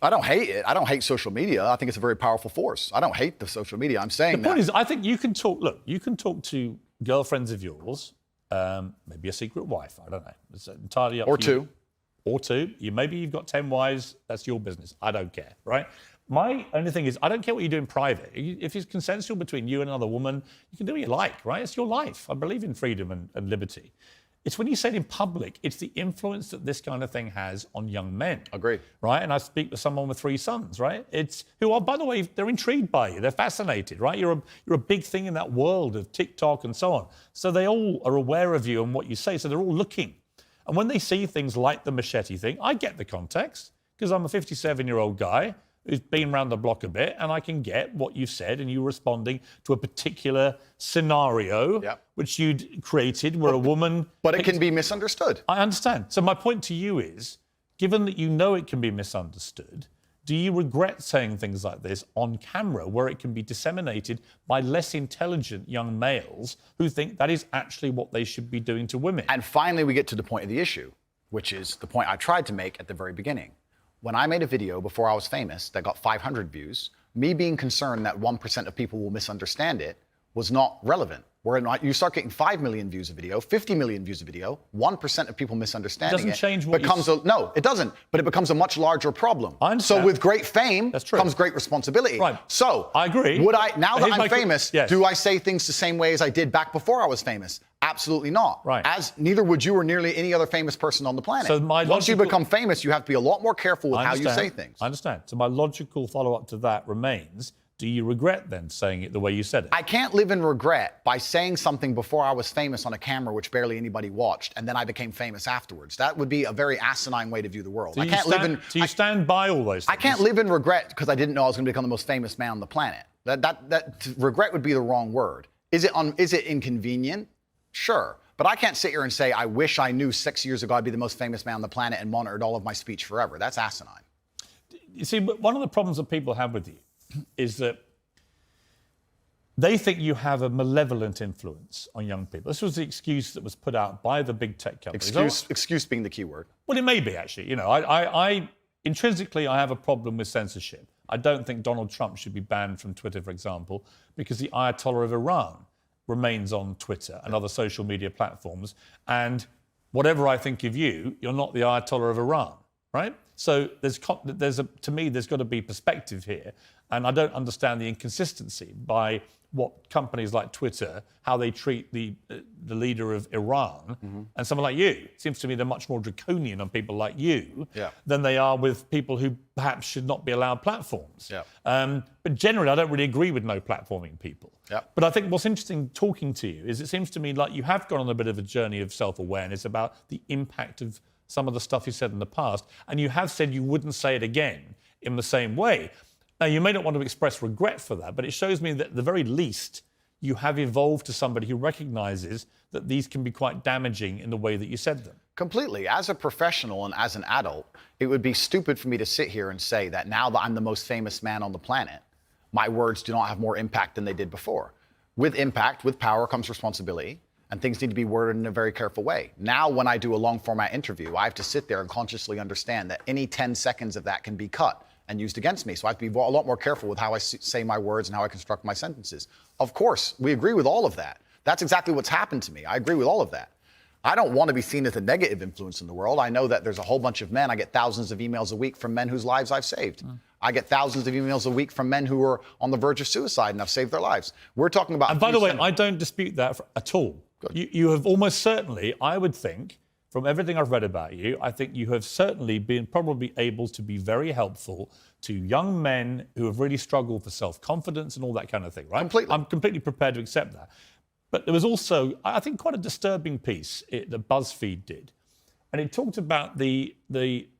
I don't hate it. I don't hate social media. I think it's a very powerful force. I don't hate the social media. I'm saying The point is, I think you can talk. Look, you can talk to girlfriends of yours, maybe a secret wife. I don't know. It's entirely up Or to you. two. Or two. Maybe you've got 10 wives. That's your business. I don't care, right? My only thing is, I don't care what you do in private. If it's consensual between you and another woman, you can do what you like, right? It's your life. I believe in freedom and liberty. It's when you say it in public, it's the influence that this kind of thing has on young men. Agreed. Right? And I speak to someone with 3 sons, right? Who are, by the way, they're intrigued by you. They're fascinated, right? You're a big thing in that world of TikTok and so on. So they all are aware of you and what you say. So they're all looking. And when they see things like the machete thing, I get the context because I'm a 57-year-old guy who's been around the block a bit, and I can get what you've said, and you responding to a particular scenario which you'd created where a woman... But it can be misunderstood. I understand. So my point to you is, given that you know it can be misunderstood, do you regret saying things like this on camera where it can be disseminated by less intelligent young males who think that is actually what they should be doing to women? And finally, we get to the point of the issue, which is the point I tried to make at the very beginning. When I made a video before I was famous that got 500 views, me being concerned that 1% of people will misunderstand it was not relevant. Where you start getting 5 million views a video, 50 million views a video, 1% of people misunderstanding Doesn't change what becomes no, it doesn't. But it becomes a much larger problem. I understand. So with great fame That's true. comes great responsibility. Right. So I agree. Would I now that Here's my I'm famous? yes. Do I say things the same way as I did back before I was famous? Absolutely not. Right. As neither would you or nearly any other famous person on the planet. So my Once you logical- become famous, you have to be a lot more careful with I how you understand. say things. I understand. So my logical follow-up to that remains, do you regret then saying it the way you said it? I can't live in regret by saying something before I was famous on a camera which barely anybody watched, and then I became famous afterwards. That would be a very asinine way to view the world. Do I can't live in. Do you stand by all those things? I can't live in regret because I didn't know I was going to become the most famous man on the planet. That regret would be the wrong word. Is it inconvenient? Sure. But I can't sit here and say, I wish I knew 6 years ago I'd be the most famous man on the planet and monitored all of my speech forever. That's asinine. You see, but one of the problems that people have with you is that they think you have a malevolent influence on young people. This was the excuse that was put out by the big tech companies. Excuse being the key word. Well, it may be, actually. You know, I intrinsically, I have a problem with censorship. I don't think Donald Trump should be banned from Twitter, for example, because the Ayatollah of Iran remains on Twitter and other social media platforms. And whatever I think of you, you're not the Ayatollah of Iran. right? So to me, there's got to be perspective here. And I don't understand the inconsistency by what companies like Twitter, how they treat the leader of Iran and someone like you. It seems to me they're much more draconian on people like you than they are with people who perhaps should not be allowed platforms. But generally, I don't really agree with no platforming people. But I think what's interesting talking to you is it seems to me like you have gone on a bit of a journey of self-awareness about the impact of some of the stuff you said in the past, and you have said you wouldn't say it again in the same way. Now, you may not want to express regret for that, but it shows me that at the very least, you have evolved to somebody who recognises that these can be quite damaging in the way that you said them. Completely. As a professional and as an adult, it would be stupid for me to sit here and say that now that I'm the most famous man on the planet, my words do not have more impact than they did before. With impact, with power comes responsibility, and things need to be worded in a very careful way. Now, when I do a long format interview, I have to sit there and consciously understand that any 10 seconds of that can be cut and used against me. So I have to be a lot more careful with how I say my words and how I construct my sentences. Of course, we agree with all of that. That's exactly what's happened to me. I agree with all of that. I don't want to be seen as a negative influence in the world. I know that there's a whole bunch of men. I get thousands of emails a week from men whose lives I've saved. I get thousands of emails a week from men who are on the verge of suicide and I've saved their lives. We're talking about... And by the way, I don't dispute that at all. You have almost certainly, I would think, from everything I've read about you, I think you have certainly been probably able to be very helpful to young men who have really struggled for self-confidence and all that kind of thing, right? Completely. I'm completely prepared to accept that. But there was also, I think, quite a disturbing piece that BuzzFeed did. And it talked about the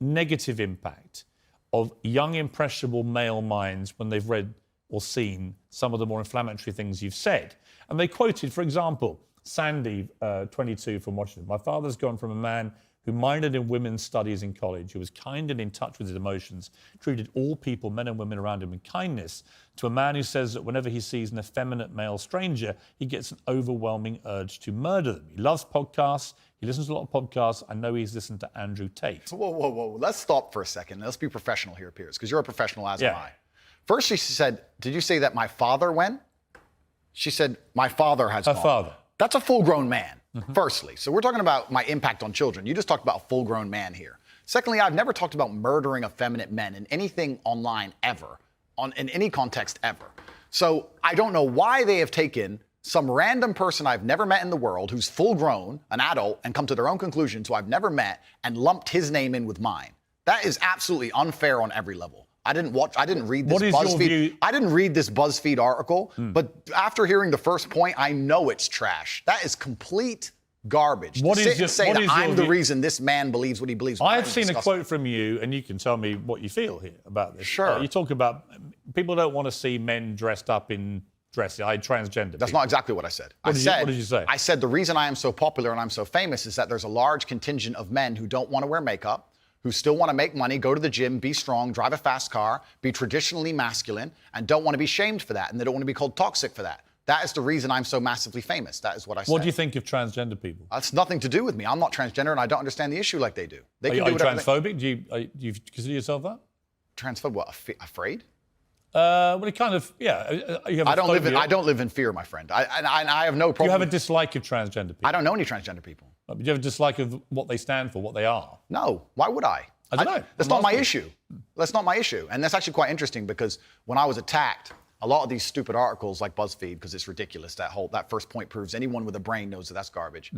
negative impact of young, impressionable male minds when they've read or seen some of the more inflammatory things you've said. And they quoted, for example, Sandy, 22, from Washington. My father's gone from a man who minored in women's studies in college, who was kind and in touch with his emotions, treated all people, men and women around him, with kindness, to a man who says that whenever he sees an effeminate male stranger, he gets an overwhelming urge to murder them. He loves podcasts. He listens to a lot of podcasts. I know he's listened to Andrew Tate. Whoa. Let's stop for a second. Let's be professional here, Piers, because you're a professional, as am I. First, she said, did you say that my father went? She said, my father has gone. Her father. That's a full-grown man, firstly. So we're talking about my impact on children. You just talked about a full-grown man here. Secondly, I've never talked about murdering effeminate men in anything online ever, in any context ever. So I don't know why they have taken some random person I've never met in the world who's full-grown, an adult, and come to their own conclusions who I've never met and lumped his name in with mine. That is absolutely unfair on every level. I didn't read this BuzzFeed. I didn't read this BuzzFeed article, but after hearing the first point, I know it's trash. That is complete garbage. I'm the reason this man believes what he believes. I've seen a quote from you, and you can tell me what you feel here about this. Sure. You talk about people don't want to see men dressed up in dresses. Transgender. That's not exactly what I said. What did you say? I said the reason I am so popular and I'm so famous is that there's a large contingent of men who don't want to wear makeup, who still want to make money, go to the gym, be strong, drive a fast car, be traditionally masculine, and don't want to be shamed for that, and they don't want to be called toxic for that. That is the reason I'm so massively famous. That is what I said. What do you think of transgender people? That's nothing to do with me. I'm not transgender, and I don't understand the issue like they do. Are you transphobic? Do you consider yourself that? Transphobic? What, afraid? Well, it kind of, yeah. You have I don't live in fear, my friend. I have no problem. Do you have a dislike of transgender people? I don't know any transgender people. But do you have a dislike of what they stand for, what they are? No. Why would I? I don't know. That's not my issue. That's not my issue. And that's actually quite interesting because when I was attacked, a lot of these stupid articles like BuzzFeed, because it's ridiculous, that first point proves anyone with a brain knows that that's garbage.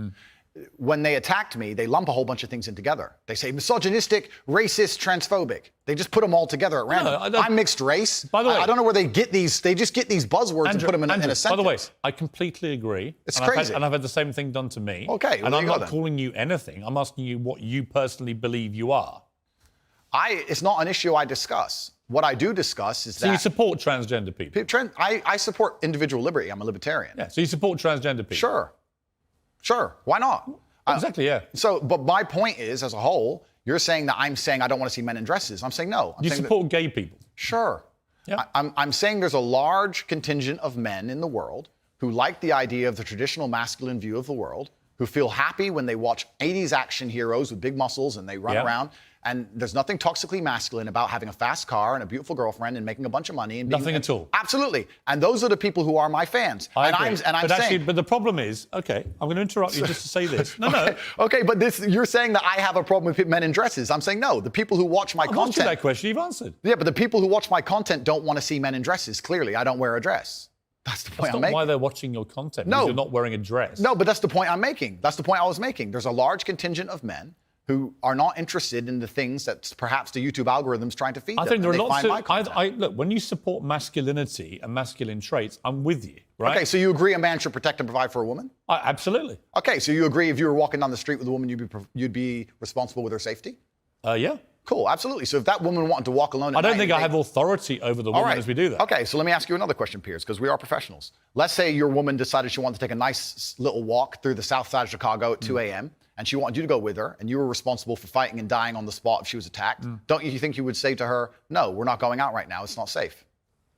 When they attacked me, they lump a whole bunch of things in together. They say misogynistic, racist, transphobic. They just put them all together at random. No, I'm mixed race. By the way, I don't know where they get these. They just get these buzzwords and put them in a sentence. By the way, I completely agree. It's crazy. And I've had the same thing done to me. Okay. And I'm not calling you anything. I'm asking you what you personally believe you are. It's not an issue I discuss. What I do discuss is that... So you support transgender people? I support individual liberty. I'm a libertarian. Yeah, so you support transgender people? Sure. Why not? Exactly, yeah. So, but my point is, as a whole, you're saying that I'm saying I don't want to see men in dresses. I'm saying no. You support gay people? Sure. Yeah. I'm saying there's a large contingent of men in the world who like the idea of the traditional masculine view of the world, who feel happy when they watch 80s action heroes with big muscles and they run around. And there's nothing toxically masculine about having a fast car and a beautiful girlfriend and making a bunch of money. And Nothing at all. Absolutely. And those are the people who are my fans. I and agree. I'm but saying... but the problem is, okay, I'm going to interrupt you just to say this. No. Okay, but you're saying that I have a problem with men in dresses. I'm saying no. The people who watch my I've content... answered that question. You've answered. Yeah, but the people who watch my content don't want to see men in dresses. Clearly, I don't wear a dress. That's the point That's I'm not making. why they're watching your content. No. Because you're not wearing a dress. No, but that's the point I'm making. That's the point I was making. There's a large contingent of men who are not interested in the things that perhaps the YouTube algorithm's trying to feed them. I think there are lots of... look, when you support masculinity and masculine traits, I'm with you, right? Okay, so you agree a man should protect and provide for a woman? Absolutely. Okay, so you agree if you were walking down the street with a woman, you'd be responsible with her safety? Yeah. Cool, absolutely. So if that woman wanted to walk alone at I don't night think I have authority over the woman as we do that. Okay, so let me ask you another question, Piers, because we are professionals. Let's say your woman decided she wanted to take a nice little walk through the south side of Chicago at 2 a.m., and she wanted you to go with her, and you were responsible for fighting and dying on the spot if she was attacked. Don't you think you would say to her, no, we're not going out right now, it's not safe?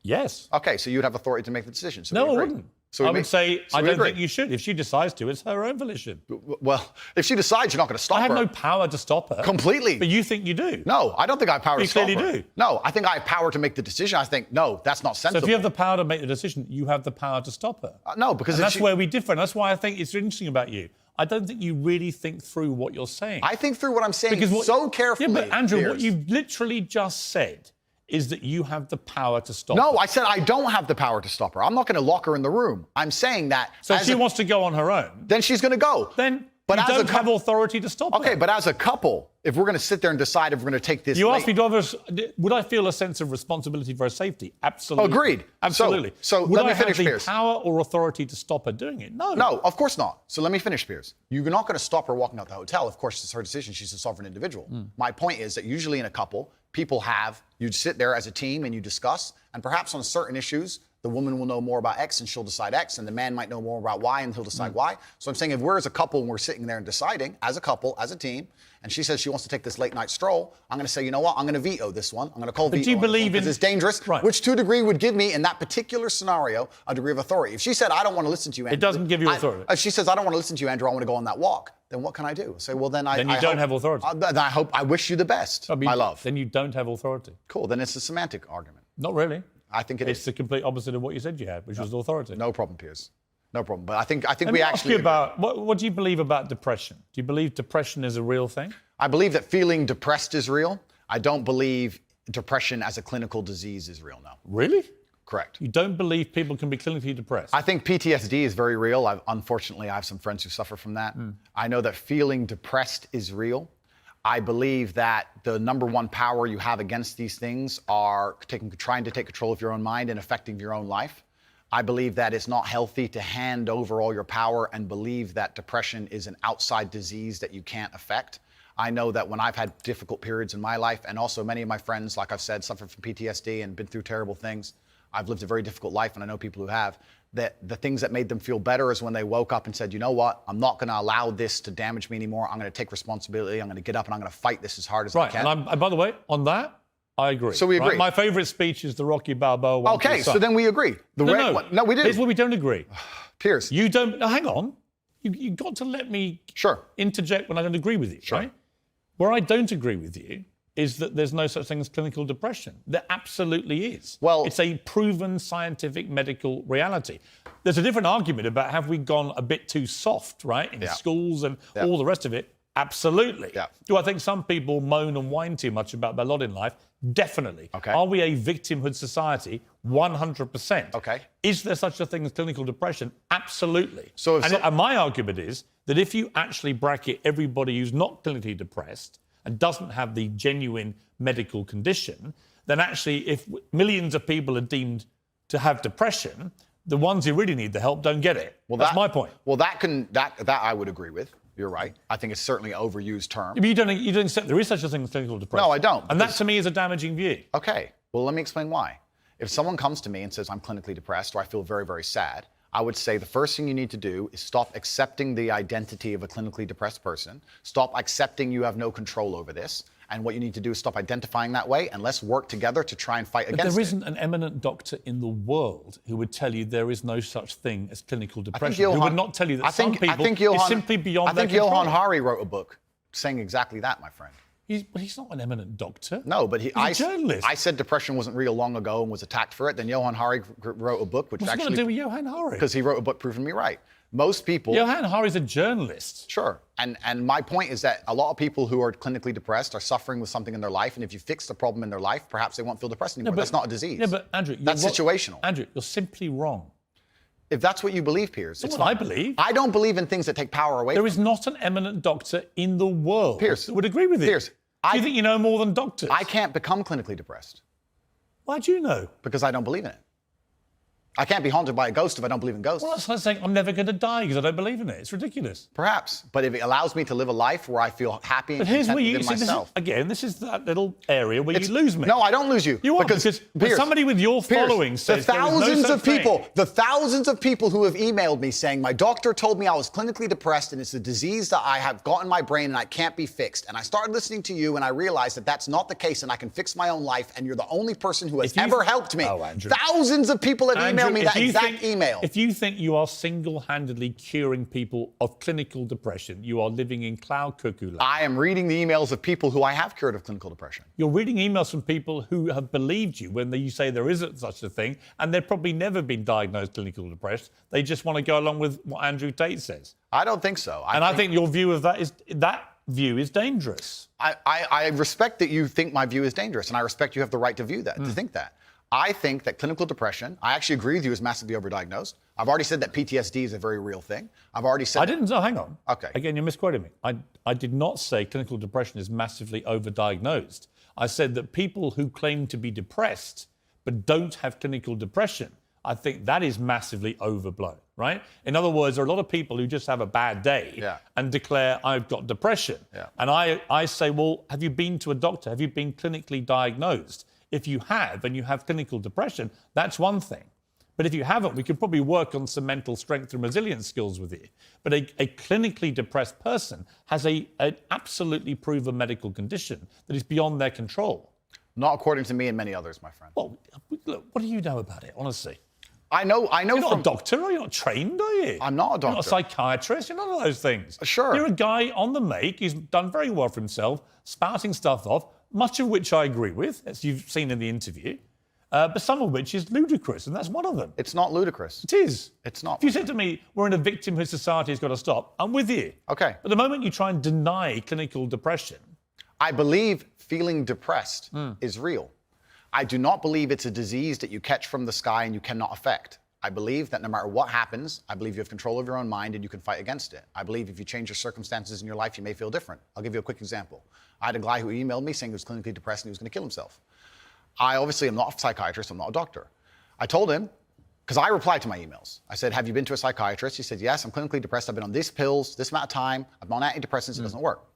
Yes. Okay, so you'd have authority to make the decision. So No, we I agree. wouldn't. So I we would say, so I we don't agree. think you should. If she decides to, it's her own volition. Well, if she decides, you're not going to stop I her. have no power to stop her. Completely. But you think you do. No, I don't think I have power to stop her. You clearly do. No, I think I have power to make the decision. I think, no, that's not sensible. So if you have the power to make the decision, you have the power to stop her. No, because and if that's where we differ. And that's why I think it's interesting about you. I don't think you really think through what you're saying. I think through what I'm saying Because so carefully. Yeah, but Andrew, Piers. what you've literally just said is that you have the power to stop No, her. I said I don't have the power to stop her. I'm not going to lock her in the room. I'm saying that. So if she wants to go on her own, then she's going to go. Then But you as a don't have authority to stop her. Okay, but as a couple, if we're going to sit there and decide if we're going to take this. You asked me, would I feel a sense of responsibility for her safety? Absolutely. Agreed. Absolutely. So would let me I finish, have the Piers. power or authority to stop her doing it? No. No, of course not. So let me finish, Piers. You're not going to stop her walking out the hotel. Of course, it's her decision. She's a sovereign individual. My point is that usually in a couple, you'd sit there as a team and you discuss, and perhaps on certain issues, the woman will know more about X and she'll decide X, and the man might know more about Y and he'll decide Y. So I'm saying if we're as a couple and we're sitting there and deciding, as a couple, as a team, and she says she wants to take this late night stroll, I'm going to say, you know what, I'm going to veto this one. I'm going to call veto. do you believe because it's dangerous, Right. which to a degree would give me, in that particular scenario, a degree of authority. If she said, I don't want to listen to you, Andrew. It doesn't give you authority. If she says, I don't want to listen to you, Andrew, I want to go on that walk, then what can I do? Say, well, then Then you don't have authority. Then I wish you the best, my love. Then you don't have authority. Cool, then it's a semantic argument. Not really. I think It's the complete opposite of what you said you had, which was authority. No problem, Piers. No problem. But I think Let we me actually. ask you about what do you believe about depression? Do you believe depression is a real thing? I believe that feeling depressed is real. I don't believe depression as a clinical disease is real, no. Really? Correct. You don't believe people can be clinically depressed? I think PTSD is very real. Unfortunately, I have some friends who suffer from that. I know that feeling depressed is real. I believe that the number one power you have against these things are trying to take control of your own mind and affecting your own life. I believe that it's not healthy to hand over all your power and believe that depression is an outside disease that you can't affect. I know that when I've had difficult periods in my life, and also many of my friends, like I've said, suffered from PTSD and been through terrible things. I've lived a very difficult life, and I know people who have, that the things that made them feel better is when they woke up and said, you know what, I'm not going to allow this to damage me anymore. I'm going to take responsibility. I'm going to get up and I'm going to fight this as hard as I can. Right, and by the way, on that, I agree. So we agree. Right? My favourite speech is the Rocky Balboa one. Okay, so then we agree. No, we do. Here's where we don't agree. Piers. You don't. No, hang on. You got to let me interject when I don't agree with you. Sure. Right? Where I don't agree with you is that there's no such thing as clinical depression. There absolutely is. Well, it's a proven scientific medical reality. There's a different argument about have we gone a bit too soft, right, in schools and all the rest of it. Absolutely. Yeah. Do I think some people moan and whine too much about their lot in life? Definitely. Okay. Are we a victimhood society? 100%. Okay. Is there such a thing as clinical depression? Absolutely. So and my argument is that if you actually bracket everybody who's not clinically depressed and doesn't have the genuine medical condition, then actually if millions of people are deemed to have depression, the ones who really need the help don't get it. Well, that's my point. Well, that I would agree with. You're right. I think it's certainly an overused term. But you don't accept there is such a thing as clinical depression. No, I don't. And that to me is a damaging view. Okay. Well, let me explain why. If someone comes to me and says I'm clinically depressed or I feel very, very sad, I would say the first thing you need to do is stop accepting the identity of a clinically depressed person. Stop accepting you have no control over this. And what you need to do is stop identifying that way, and let's work together to try and fight against it. But there isn't an eminent doctor in the world who would tell you there is no such thing as clinical depression. Who would not tell you that some people is simply beyond their control. Johann Hari wrote a book saying exactly that, my friend. He's not an eminent doctor. No, but he's a journalist. I said depression wasn't real long ago and was attacked for it. Then Johann Hari wrote a book, which What's actually... What's it got to do with Johann Hari? Because he wrote a book proving me right. Most people... Johann Hari's a journalist. Sure. And my point is that a lot of people who are clinically depressed are suffering with something in their life, and if you fix the problem in their life, perhaps they won't feel depressed anymore. That's not a disease. Yeah, but Andrew... That's situational. Andrew, you're simply wrong. If that's what you believe, Piers, it's what I believe. I don't believe in things that take power away. There is not an eminent doctor in the world Piers, that would agree with you. Piers, do you think you know more than doctors? I can't become clinically depressed. Why do you know? Because I don't believe in it. I can't be haunted by a ghost if I don't believe in ghosts. Well, that's like saying I'm never going to die because I don't believe in it. It's ridiculous. Perhaps, but if it allows me to live a life where I feel happy and content within myself. This is that little area where you lose me. No, I don't lose you. You are, because Piers, somebody with your following says the thousands of people who have emailed me saying my doctor told me I was clinically depressed and it's a disease that I have got in my brain and I can't be fixed. And I started listening to you and I realized that that's not the case and I can fix my own life and you're the only person who has ever helped me. Oh, Andrew. Thousands of people have emailed me that exact email. If you think you are single-handedly curing people of clinical depression, you are living in cloud cuckoo land. I am reading the emails of people who I have cured of clinical depression. You're reading emails from people who have believed you when you say there isn't such a thing, and they've probably never been diagnosed clinically depressed. They just want to go along with what Andrew Tate says. I don't think so. I think your view of that is dangerous. I respect that you think my view is dangerous, and I respect you have the right to view that, to think that. I think that clinical depression, I actually agree with you, is massively overdiagnosed. I've already said that PTSD is a very real thing. I've already said... hang on. Okay. Again, you're misquoting me. I did not say clinical depression is massively overdiagnosed. I said that people who claim to be depressed but don't have clinical depression, I think that is massively overblown, right? In other words, there are a lot of people who just have a bad day and declare, I've got depression. Yeah. And I say, well, have you been to a doctor? Have you been clinically diagnosed? If you have, and you have clinical depression, that's one thing. But if you haven't, we could probably work on some mental strength and resilience skills with you. But a clinically depressed person has an absolutely proven medical condition that is beyond their control. Not according to me and many others, my friend. Well, look, what do you know about it, honestly? I know. You're not a doctor, are you? You're not trained, are you? I'm not a doctor. You're not a psychiatrist. You're none of those things. Sure. You're a guy on the make. He's done very well for himself, spouting stuff off, much of which I agree with, as you've seen in the interview, but some of which is ludicrous, and that's one of them. It's not ludicrous. It is. It's not. If you said to me, we're in a victimhood society, it's got to stop, I'm with you. Okay. But the moment you try and deny clinical depression... I believe feeling depressed is real. I do not believe it's a disease that you catch from the sky and you cannot affect. I believe that no matter what happens, I believe you have control of your own mind and you can fight against it. I believe if you change your circumstances in your life, you may feel different. I'll give you a quick example. I had a guy who emailed me saying he was clinically depressed and he was going to kill himself. I obviously am not a psychiatrist, I'm not a doctor. I told him, because I replied to my emails. I said, have you been to a psychiatrist? He said, yes, I'm clinically depressed. I've been on these pills, this amount of time. I'm on antidepressants, it doesn't work.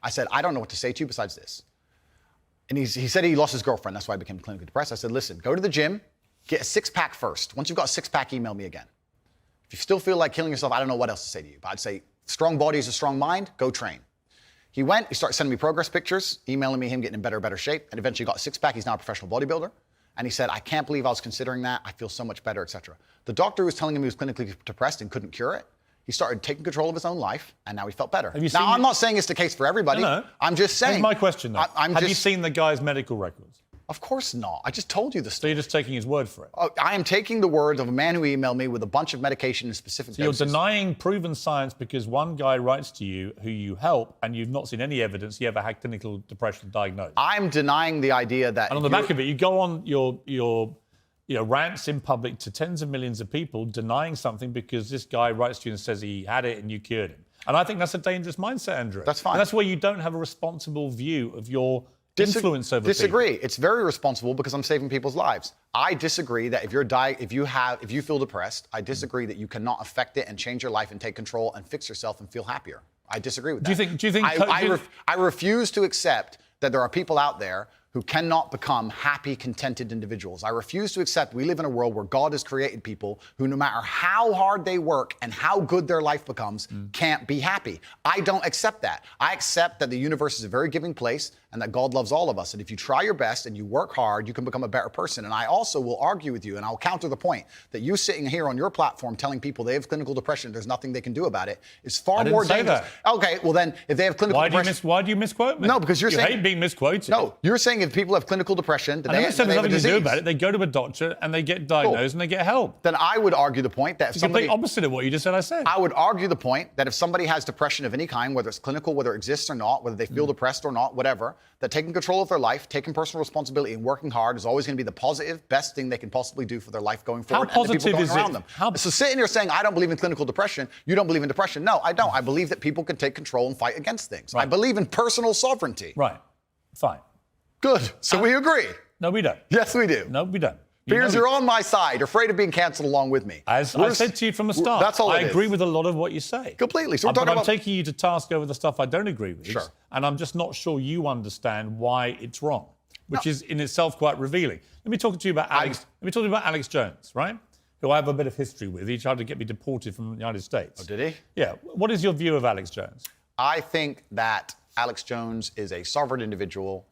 I said, I don't know what to say to you besides this. And he said he lost his girlfriend, that's why he became clinically depressed. I said, listen, go to the gym, get a six-pack first. Once you've got a six-pack, email me again. If you still feel like killing yourself, I don't know what else to say to you. But I'd say, strong body is a strong mind, go train. He went, he started sending me progress pictures, emailing me him getting in better shape, and eventually got a six-pack. He's now a professional bodybuilder. And he said, I can't believe I was considering that. I feel so much better, etc. The doctor was telling him he was clinically depressed and couldn't cure it. He started taking control of his own life, and now he felt better. Now, I'm not saying it's the case for everybody. No. I'm just saying. Here's my question, though. Have you seen the guy's medical records? Of course not. I just told you the So story. you're just taking his word for it? I am taking the word of a man who emailed me with a bunch of medication and specific doses. You're denying proven science because one guy writes to you who you help and you've not seen any evidence he ever had clinical depression diagnosed. I'm denying the idea that... And on the back of it, you go on your rants in public to tens of millions of people denying something because this guy writes to you and says he had it and you cured him. And I think that's a dangerous mindset, Andrew. That's fine. And that's where you don't have a responsible view of your influence over Disagree. people. It's very responsible because I'm saving people's lives. I disagree that if you feel depressed, I disagree that you cannot affect it and change your life and take control and fix yourself and feel happier. I disagree with that. Do you think I refuse to accept that there are people out there who cannot become happy, contented individuals. I refuse to accept we live in a world where God has created people who, no matter how hard they work and how good their life becomes, can't be happy. I don't accept that. I accept that the universe is a very giving place and that God loves all of us. And if you try your best and you work hard, you can become a better person. And I also will argue with you, and I'll counter the point, that you sitting here on your platform telling people they have clinical depression, there's nothing they can do about it, is far more dangerous. That. Okay, well then, if they have clinical depression... Why do you misquote me? No, because you're saying... You hate being misquoted. No, you're saying if people have clinical depression, then I never said they there's have a nothing to disease. do about it. They go to a doctor and they get diagnosed and they get help. Then I would argue the point that if It's the somebody... complete opposite of what you just said I said. I would argue the point that if somebody has depression of any kind, whether it's clinical, whether it exists or not, whether they feel depressed or not, whatever, that taking control of their life, taking personal responsibility and working hard is always going to be the positive, best thing they can possibly do for their life going forward. How and the people positive going is around it? them. So sitting here saying, I don't believe in clinical depression, you don't believe in depression. No, I don't. I believe that people can take control and fight against things. Right. I believe in personal sovereignty. Right. Fine. Good. So we agree. No, we don't. Yes, we do. No, we don't. Piers, you're on my side. You're afraid of being cancelled along with me. As I said to you from the start, That's all I it is. agree with a lot of what you say. Completely. So we're But talking I'm about... taking you to task over the stuff I don't agree with. Sure. And I'm just not sure you understand why it's wrong, which is in itself quite revealing. Let me talk to you about Alex. Let me talk to you about Alex Jones, right? Who I have a bit of history with. He tried to get me deported from the United States. Oh, did he? Yeah. What is your view of Alex Jones? I think that Alex Jones is a sovereign individual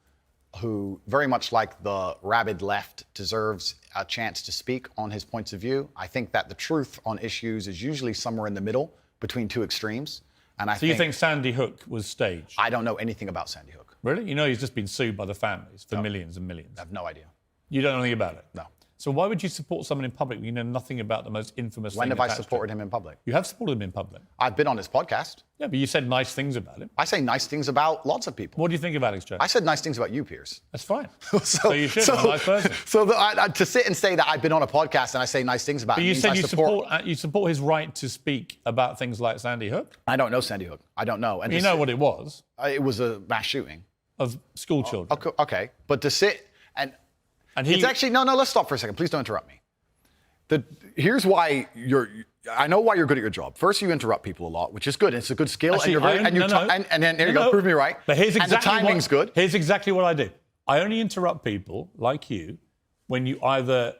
who, very much like the rabid left, deserves a chance to speak on his points of view. I think that the truth on issues is usually somewhere in the middle between two extremes. And So you think Sandy Hook was staged? I don't know anything about Sandy Hook. Really? You know he's just been sued by the families for millions and millions. I have no idea. You don't know anything about it? No. So why would you support someone in public when you know nothing about the most infamous When thing have I attached to supported it? him in public? You have supported him in public. I've been on his podcast. Yeah, but you said nice things about him. I say nice things about lots of people. What do you think of Alex Jones? I said nice things about you, Piers. That's fine. So you should. I'm a nice person. So to sit and say that I've been on a podcast and I say nice things about But him you means said I you support his right to speak about things like Sandy Hook. I don't know Sandy Hook. I don't know. And You know what it was it was a mass shooting. of school children. Okay, but to sit and he, it's actually no. Let's stop for a second. Please don't interrupt me. Here's why I know why you're good at your job. First, you interrupt people a lot, which is good. It's a good skill, Actually, and then there you go. Prove me right. But here's exactly and the timing's good. Here's exactly what I do. I only interrupt people like you when you either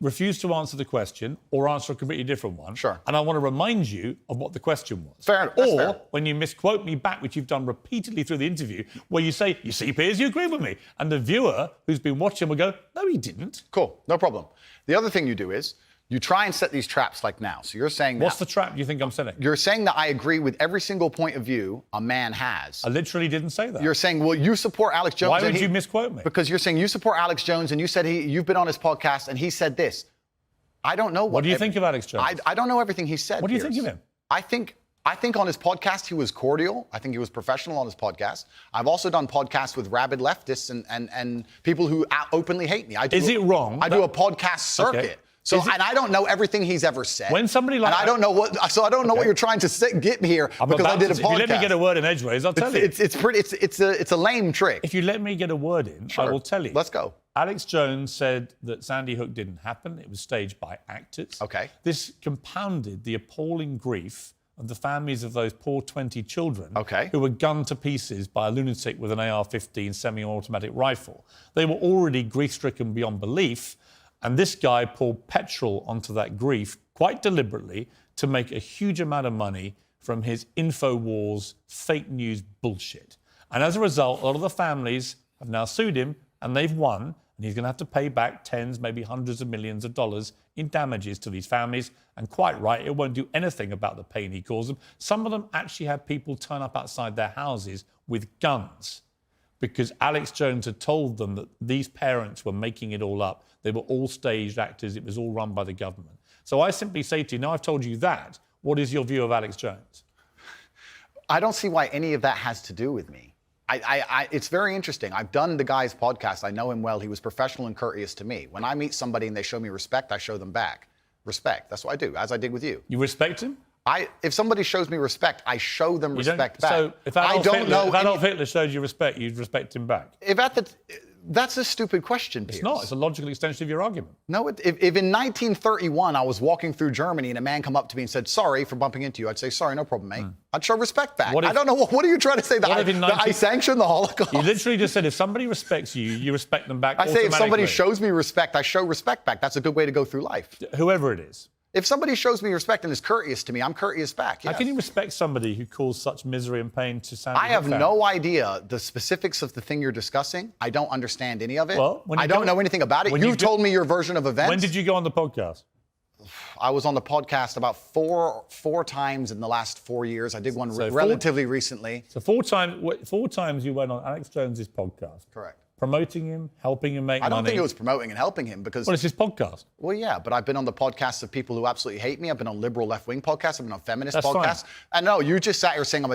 refuse to answer the question or answer a completely different one. Sure. And I want to remind you of what the question was. Fair enough. That's Or fair. when you misquote me back, which you've done repeatedly through the interview, where you say, you see, Piers, you agree with me. And the viewer who's been watching will go, no, he didn't. Cool, no problem. The other thing you do is you try and set these traps like now. So you're saying What's the trap you think I'm setting? You're saying that I agree with every single point of view a man has. I literally didn't say that. You're saying, well, you support Alex Jones. Why would you misquote me? Because you're saying you support Alex Jones and you said you've been on his podcast and he said this. I don't know What do you think of Alex Jones? I don't know everything he said. What do you Piers. think of him? I think on his podcast he was cordial. I think he was professional on his podcast. I've also done podcasts with rabid leftists and people who openly hate me. Is it wrong I do a podcast circuit. Okay. So and I don't know everything he's ever said. When somebody like and I don't know what you're trying to get me here because I did a podcast. If you let me get a word in edgeways, I'll tell you. It's a lame trick. If you let me get a word in, I will tell you. Let's go. Alex Jones said that Sandy Hook didn't happen. It was staged by actors. Okay. This compounded the appalling grief of the families of those poor 20 children who were gunned to pieces by a lunatic with an AR-15 semi-automatic rifle. They were already grief-stricken beyond belief, and this guy poured petrol onto that grief quite deliberately to make a huge amount of money from his InfoWars fake news bullshit. And as a result, a lot of the families have now sued him, and they've won, and he's going to have to pay back tens, maybe hundreds of millions of dollars in damages to these families. And quite right, it won't do anything about the pain he caused them. Some of them actually had people turn up outside their houses with guns because Alex Jones had told them that these parents were making it all up. They were all staged actors. It was all run by the government. So I simply say to you, now I've told you that, what is your view of Alex Jones? I don't see why any of that has to do with me. It's very interesting. I've done the guy's podcast. I know him well. He was professional and courteous to me. When I meet somebody and they show me respect, I show them back. Respect. That's what I do, as I did with you. You respect him? If somebody shows me respect, I show them respect back. So if Adolf Hitler showed you respect, you'd respect him back? That's a stupid question, Piers. It's not. It's a logical extension of your argument. No, if in 1931 I was walking through Germany and a man come up to me and said, sorry for bumping into you, I'd say, sorry, no problem, mate. I'd show respect back. What if- I don't know, what are you trying to say? That I sanction the Holocaust? You literally just said if somebody respects you, you respect them back I say if somebody automatically. shows me respect, I show respect back. That's a good way to go through life. Whoever it is. If somebody shows me respect and is courteous to me, I'm courteous back. How Yes. can you respect somebody who caused such misery and pain to Sandy I have Hook no idea the specifics of the thing you're discussing. I don't understand any of it. Well, when you I don't go- know anything about it. when you You've go- told me your version of events. When did you go on the podcast? I was on the podcast about four times in the last 4 years. I did one So relatively recently. So four times you went on Alex Jones's podcast. Correct. Promoting him, helping him make money. I don't think it was promoting and helping him because, Well, it's his podcast. well, yeah, but I've been on the podcasts of people who absolutely hate me. I've been on liberal left-wing podcasts. I've been on feminist That's podcasts. fine. And no, you just sat here saying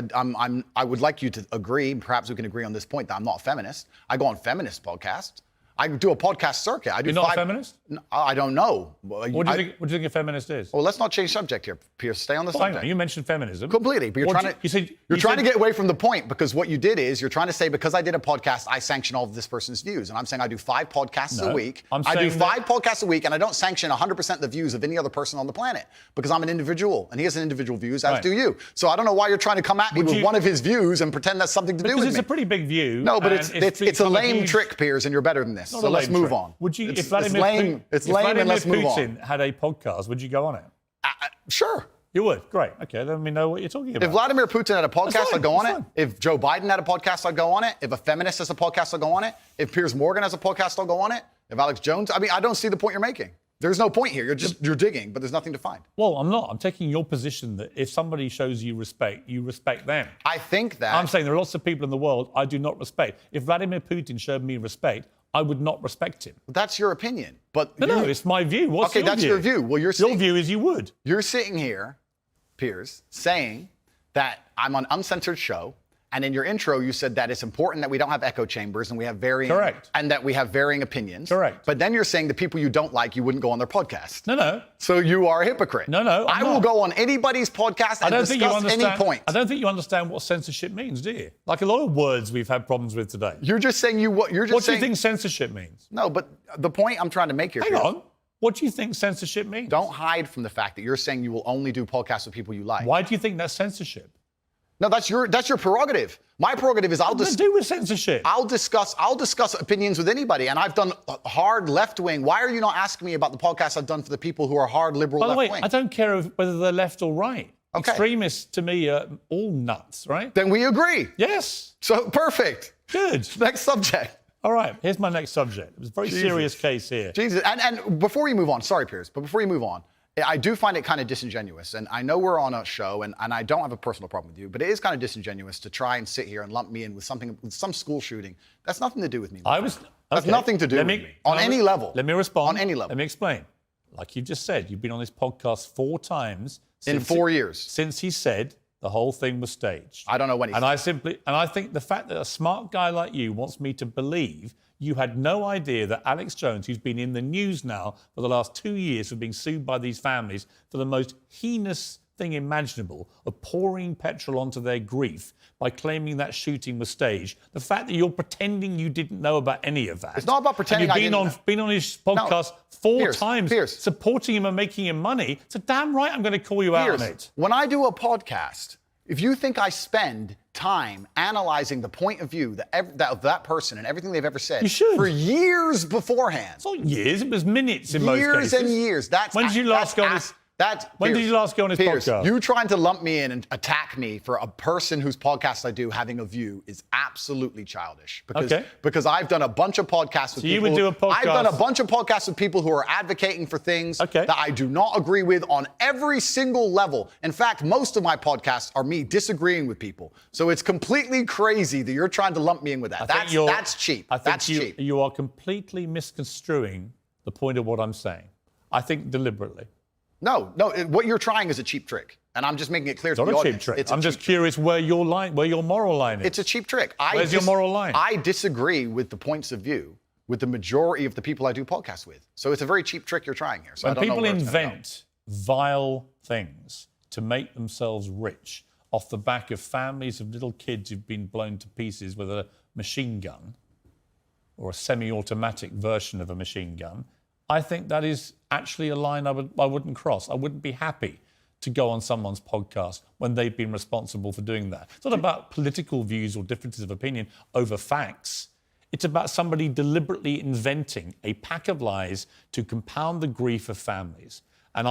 I would like you to agree, perhaps we can agree on this point, that I'm not a feminist. I go on feminist podcasts. I do a podcast circuit. I do You're not a feminist? No, I don't know. What do you think a feminist is? Well, let's not change subject here, Piers. Stay on the Hang subject. on, you mentioned feminism. Completely, but you're What trying you said- you're you trying said- to get away from the point, because what you did is you're trying to say, because I did a podcast, I sanction all of this person's views. And I'm saying I do 5 podcasts No, a week. I'm I do saying 5 podcasts a week, and I don't sanction 100% the views of any other person on the planet, because I'm an individual, and he has an individual views, as Right. do you. So I don't know why you're trying to come at me Would with you- one of his views and pretend that's something to do Because with it's me. a pretty big view. No, but and it's a become lame huge- trick, Piers, and you're better than this. Not So a let's lame move trick. on. Would you, It's if Vladimir lame. It's if lame, Vladimir and let's move on. Putin had a podcast, would you go on it? Sure. You would. Great. Okay, then we know what you're talking about. If Vladimir Putin had a podcast, fine, I'd go on that's it. fine. If Joe Biden had a podcast, I'd go on it. If a feminist has a podcast, I'll go on it. If Piers Morgan has a podcast, I'll go on it. If Alex Jones, I don't see the point you're making. There's no point here. You're digging, but there's nothing to find. Well, I'm not. I'm taking your position that if somebody shows you respect them. I think that I'm saying there are lots of people in the world I do not respect. If Vladimir Putin showed me respect, I would not respect him. that's your opinion. But No, it's my view. What's okay, your that's view? your view. Well, Your view is you would. You're sitting here, Piers, saying that I'm on uncensored show, and in your intro you said that it's important that we don't have echo chambers and we have varying Correct. and that we have varying opinions. Correct. But then you're saying the people you don't like, you wouldn't go on their podcast. No. So you are a hypocrite. No, I I'm will not. go on anybody's podcast I and don't think you discuss understand. any point. I don't think you understand what censorship means, do you? Like a lot of words we've had problems with today. You're just saying you're just What do saying. you think censorship means? No, but the point I'm trying to make here. Hang Piers, on. What do you think censorship means? Don't hide from the fact that you're saying you will only do podcasts with people you like. Why do you think that's censorship? No, that's your prerogative. My prerogative is What does it do with censorship? I'll discuss opinions with anybody, and I've done hard left wing. Why are you not asking me about the podcasts I've done for the people who are hard liberal By the left way, wing? I don't care whether they're left or right. Okay. Extremists to me are all nuts, right? Then we agree. Yes. So perfect. Good. Next subject. All right. Here's my next subject. It was a very serious case here. Jesus. And before we move on, sorry, Piers, but before you move on, I do find it kind of disingenuous. And I know we're on a show, and I don't have a personal problem with you, but it is kind of disingenuous to try and sit here and lump me in with some school shooting. That's nothing to do with me. That's nothing to do with me. On any level. Let me respond. On any level. Let me explain. Like you just said, you've been on this podcast 4 times. In 4 years. Since he said the whole thing was staged. I don't know when he said And I think the fact that a smart guy like you wants me to believe you had no idea that Alex Jones, who's been in the news now for the last 2 years for being sued by these families for the most heinous thing imaginable of pouring petrol onto their grief by claiming that shooting was staged. The fact that you're pretending you didn't know about any of that. It's not about pretending and I you've didn't know. been on his podcast 4 Piers, times, Piers. supporting him and making him money. So damn right I'm going to call you out on it. When I do a podcast, if you think I spend time analyzing the point of view of that person and everything they've ever said You should. for years beforehand. It's not years, it was minutes in most cases. Years and years. When did you last go on his... When did you last go on his Piers, podcast? You trying to lump me in and attack me for a person whose podcast I do having a view is absolutely childish. Because I've done a bunch of podcasts with people. You would do a podcast. I've done a bunch of podcasts with people who are advocating for things that I do not agree with on every single level. In fact, most of my podcasts are me disagreeing with people. So it's completely crazy that you're trying to lump me in with that. That's cheap. I think That's cheap. You are completely misconstruing the point of what I'm saying. I think deliberately. No, what you're trying is a cheap trick. And I'm just making it clear to the It's not a audience. cheap trick. I'm just curious where your moral line is. It's a cheap trick. Where's your moral line? I disagree with the points of view with the majority of the people I do podcasts with. So it's a very cheap trick you're trying here. So when I don't know people where it's gonna invent vile things to make themselves rich off the back of families of little kids who've been blown to pieces with a machine gun, or a semi-automatic version of a machine gun, I think that is actually a line I wouldn't cross. I wouldn't be happy to go on someone's podcast when they've been responsible for doing that. It's not about political views or differences of opinion over facts. It's about somebody deliberately inventing a pack of lies to compound the grief of families. And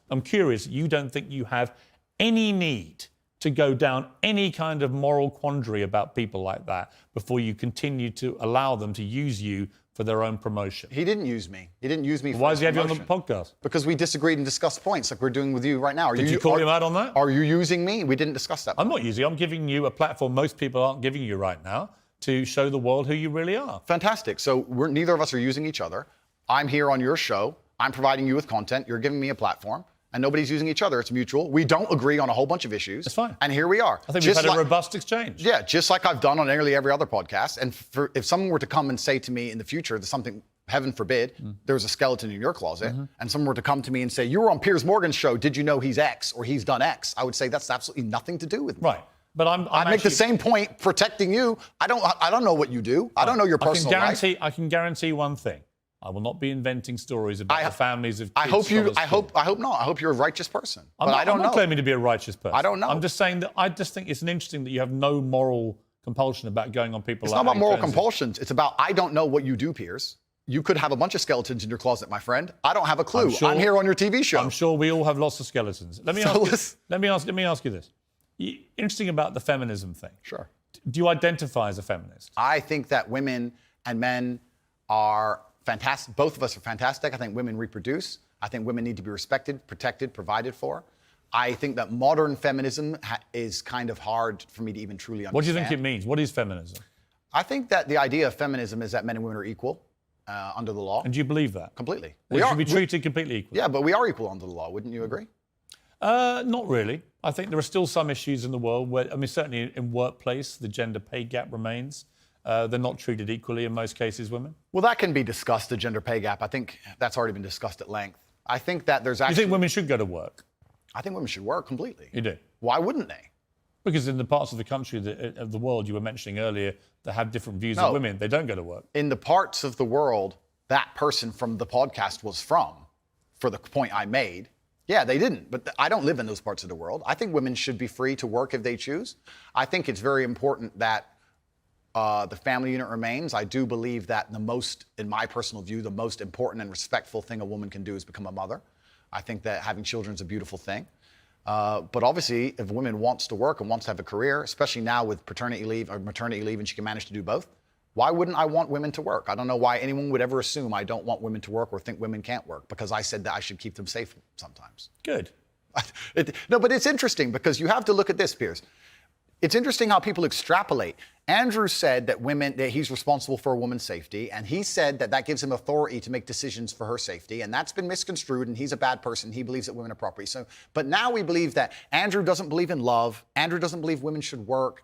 I'm curious, you don't think you have any need to go down any kind of moral quandary about people like that before you continue to allow them to use you for their own promotion? He didn't use me. He didn't use me for Why his does he have you on the promotion. podcast? Because we disagreed and discussed points like we're doing with you right now. Did you call him out on that? Are you using me? We didn't discuss that. I'm not using. I'm giving you a platform most people aren't giving you right now to show the world who you really are. Fantastic. So neither of us are using each other. I'm here on your show. I'm providing you with content. You're giving me a platform. And nobody's using each other. It's mutual. We don't agree on a whole bunch of issues. That's fine. And here we are. I think we've had a robust exchange. Yeah, just like I've done on nearly every other podcast. And if someone were to come and say to me in the future that something, heaven forbid, there was a skeleton in your closet, and someone were to come to me and say, you were on Piers Morgan's show, did you know he's X or he's done X? I would say that's absolutely nothing to do with me. Right. But I make the same point protecting you. I don't know what you do. I don't know your personal life. I can guarantee one thing. I will not be inventing stories about the families of kids. I hope not. I hope you're a righteous person. I'm not claiming to be a righteous person. I don't know. I'm just saying that I just think it's interesting that you have no moral compulsion about going on people. It's not about moral compulsions. It's about I don't know what you do, Piers. You could have a bunch of skeletons in your closet, my friend. I don't have a clue. I'm here on your TV show. I'm sure we all have lots of skeletons. Let me ask you this. Interesting about the feminism thing. Sure. Do you identify as a feminist? I think that women and men are fantastic. Both of us are fantastic. I think women reproduce. I think women need to be respected, protected, provided for. I think that modern feminism is kind of hard for me to even truly understand. What do you think it means? What is feminism? I think that the idea of feminism is that men and women are equal under the law. And do you believe that? Completely. We should be treated completely equal. Yeah, but we are equal under the law. Wouldn't you agree? Not really. I think there are still some issues in the world where, certainly in workplace, the gender pay gap remains. They're not treated equally in most cases, women. Well, that can be discussed, the gender pay gap. I think that's already been discussed at length. I think that there's actually... You think women should go to work? I think women should work completely. You do? Why wouldn't they? Because in the parts of the country, of the world you were mentioning earlier, that have different views of women, they don't go to work. In the parts of the world that person from the podcast was from, for the point I made, yeah, they didn't. But I don't live in those parts of the world. I think women should be free to work if they choose. I think it's very important that the family unit remains. I do believe that in my personal view, the most important and respectful thing a woman can do is become a mother. I think that having children is a beautiful thing. But obviously, if a woman wants to work and wants to have a career, especially now with paternity leave or maternity leave, and she can manage to do both, why wouldn't I want women to work? I don't know why anyone would ever assume I don't want women to work or think women can't work, because I said that I should keep them safe sometimes. Good. No, but it's interesting because you have to look at this, Piers. It's interesting how people extrapolate. Andrew said that he's responsible for a woman's safety, and he said that gives him authority to make decisions for her safety, and that's been misconstrued, and he's a bad person. He believes that women are property. But now we believe that Andrew doesn't believe in love. Andrew doesn't believe women should work.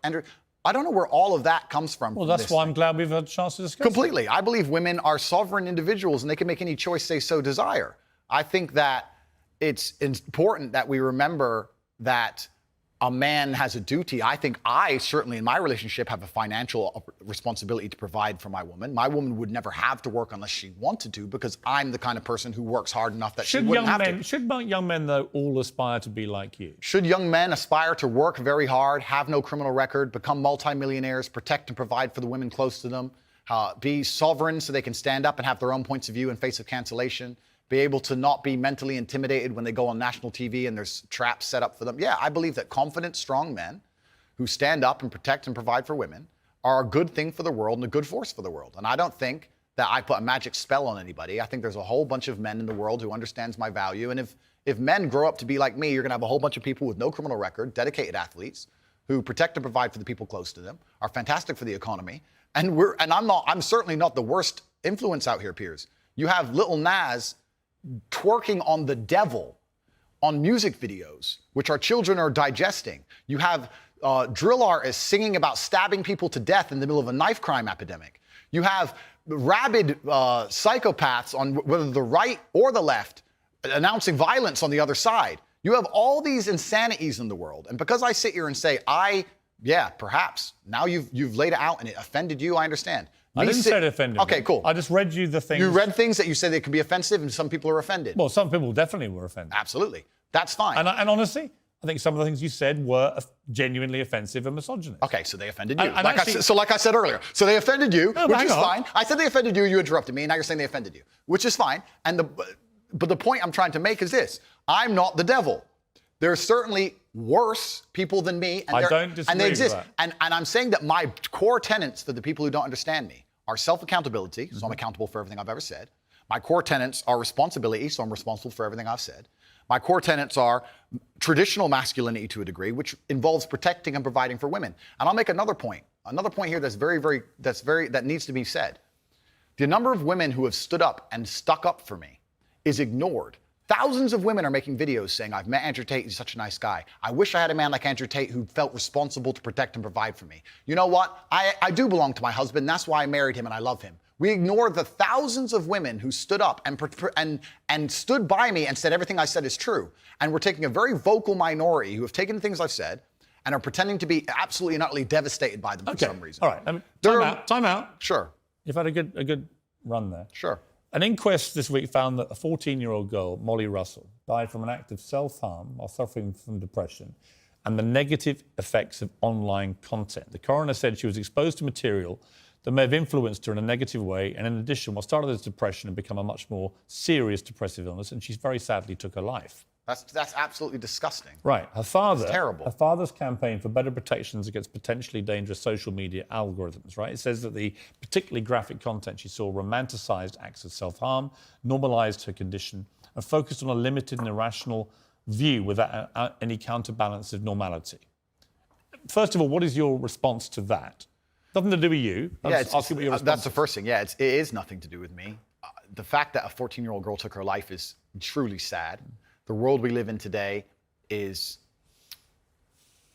I don't know where all of that comes from. Well, that's why I'm glad we've had a chance to discuss completely. I believe women are sovereign individuals, and they can make any choice they so desire. I think that it's important that we remember that a man has a duty. I think I certainly in my relationship have a financial responsibility to provide for my woman. My woman would never have to work unless she wanted to, because I'm the kind of person who works hard enough that she wouldn't have to. Should young men, though, all aspire to be like you? Should young men aspire to work very hard, have no criminal record, become multimillionaires, protect and provide for the women close to them, be sovereign so they can stand up and have their own points of view in face of cancellation, be able to not be mentally intimidated when they go on national TV and there's traps set up for them? Yeah, I believe that confident, strong men who stand up and protect and provide for women are a good thing for the world and a good force for the world. And I don't think that I put a magic spell on anybody. I think there's a whole bunch of men in the world who understands my value. And if men grow up to be like me, you're going to have a whole bunch of people with no criminal record, dedicated athletes, who protect and provide for the people close to them, are fantastic for the economy. And I'm certainly not the worst influence out here, Piers. You have Lil Nas twerking on the devil on music videos, which our children are digesting. You have drill artists singing about stabbing people to death in the middle of a knife crime epidemic. You have rabid psychopaths on whether the right or the left announcing violence on the other side. You have all these insanities in the world. And because I sit here and say I Yeah, perhaps. Now you've laid it out and it offended you, I understand. I didn't say it offended Okay, me. cool. I just read you the things. You read things that you said they could be offensive and some people are offended. Well, some people definitely were offended. Absolutely. That's fine. And honestly, I think some of the things you said were genuinely offensive and misogynist. Okay, so they offended you. And like actually, I said earlier, so they offended you, No, which hang is on. fine. I said they offended you, you interrupted me, and now you're saying they offended you, which is fine. But the point I'm trying to make is this. I'm not the devil. There are certainly worse people than me. And I don't disagree and they exist. with that. And I'm saying that my core tenets for the people who don't understand me are self-accountability, so I'm accountable for everything I've ever said. My core tenets are responsibility, so I'm responsible for everything I've said. My core tenets are traditional masculinity to a degree, which involves protecting and providing for women. And I'll make another point here that needs to be said. The number of women who have stood up and stuck up for me is ignored. Thousands of women are making videos saying, I've met Andrew Tate, he's such a nice guy. I wish I had a man like Andrew Tate who felt responsible to protect and provide for me. You know what? I do belong to my husband, that's why I married him and I love him. We ignore the thousands of women who stood up and stood by me and said everything I said is true. And we're taking a very vocal minority who have taken the things I've said and are pretending to be absolutely and utterly devastated by them for some reason. All right. Time out. Sure. You've had a good run there. Sure. An inquest this week found that a 14-year-old girl, Molly Russell, died from an act of self-harm while suffering from depression and the negative effects of online content. The coroner said she was exposed to material that may have influenced her in a negative way, and in addition, what started as depression had become a much more serious depressive illness, and she very sadly took her life. That's absolutely disgusting. Right. Her father. It's terrible. Her father's campaign for better protections against potentially dangerous social media algorithms, right? It says that the particularly graphic content she saw romanticized acts of self-harm, normalized her condition, and focused on a limited and irrational view without any counterbalance of normality. First of all, what is your response to that? Nothing to do with you. That's the first thing. Yeah, it is nothing to do with me. The fact that a 14-year-old girl took her life is truly sad. The world we live in today is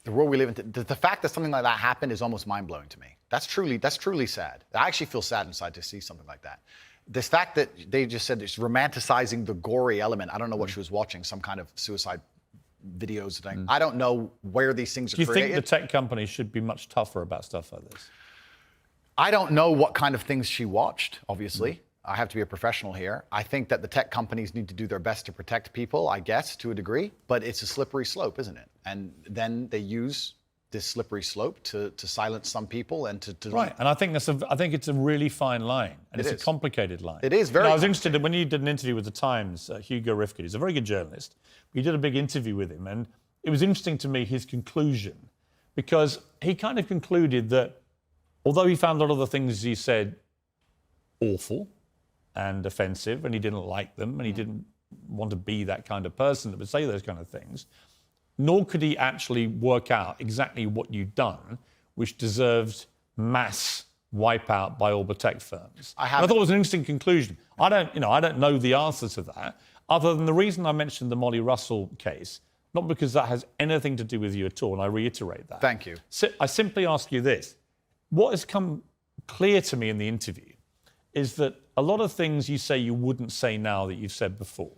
the world we live in. The fact that something like that happened is almost mind-blowing to me. That's truly sad. I actually feel sad inside to see something like that. This fact that they just said it's romanticizing the gory element. I don't know what she was watching, some kind of suicide videos thing. I don't know where these things are created. Do you think the tech companies should be much tougher about stuff like this? I don't know what kind of things she watched, obviously. I have to be a professional here. I think that the tech companies need to do their best to protect people, I guess, to a degree, but it's a slippery slope, isn't it? And then they use this slippery slope to silence some people and to Right, and I think it's a really fine line, and it's a complicated line. It is very. I was interested when you did an interview with the Times. Hugo Rifkin, he's a very good journalist. We did a big interview with him, and it was interesting to me his conclusion, because he kind of concluded that although he found a lot of the things he said awful and offensive, and he didn't like them, and he didn't want to be that kind of person that would say those kind of things, nor could he actually work out exactly what you'd done, which deserved mass wipeout by all the tech firms. I thought it was an interesting conclusion. I don't know the answer to that, other than the reason I mentioned the Molly Russell case, not because that has anything to do with you at all, and I reiterate that. Thank you. I simply ask you this. What has come clear to me in the interview is that a lot of things you say you wouldn't say now that you've said before.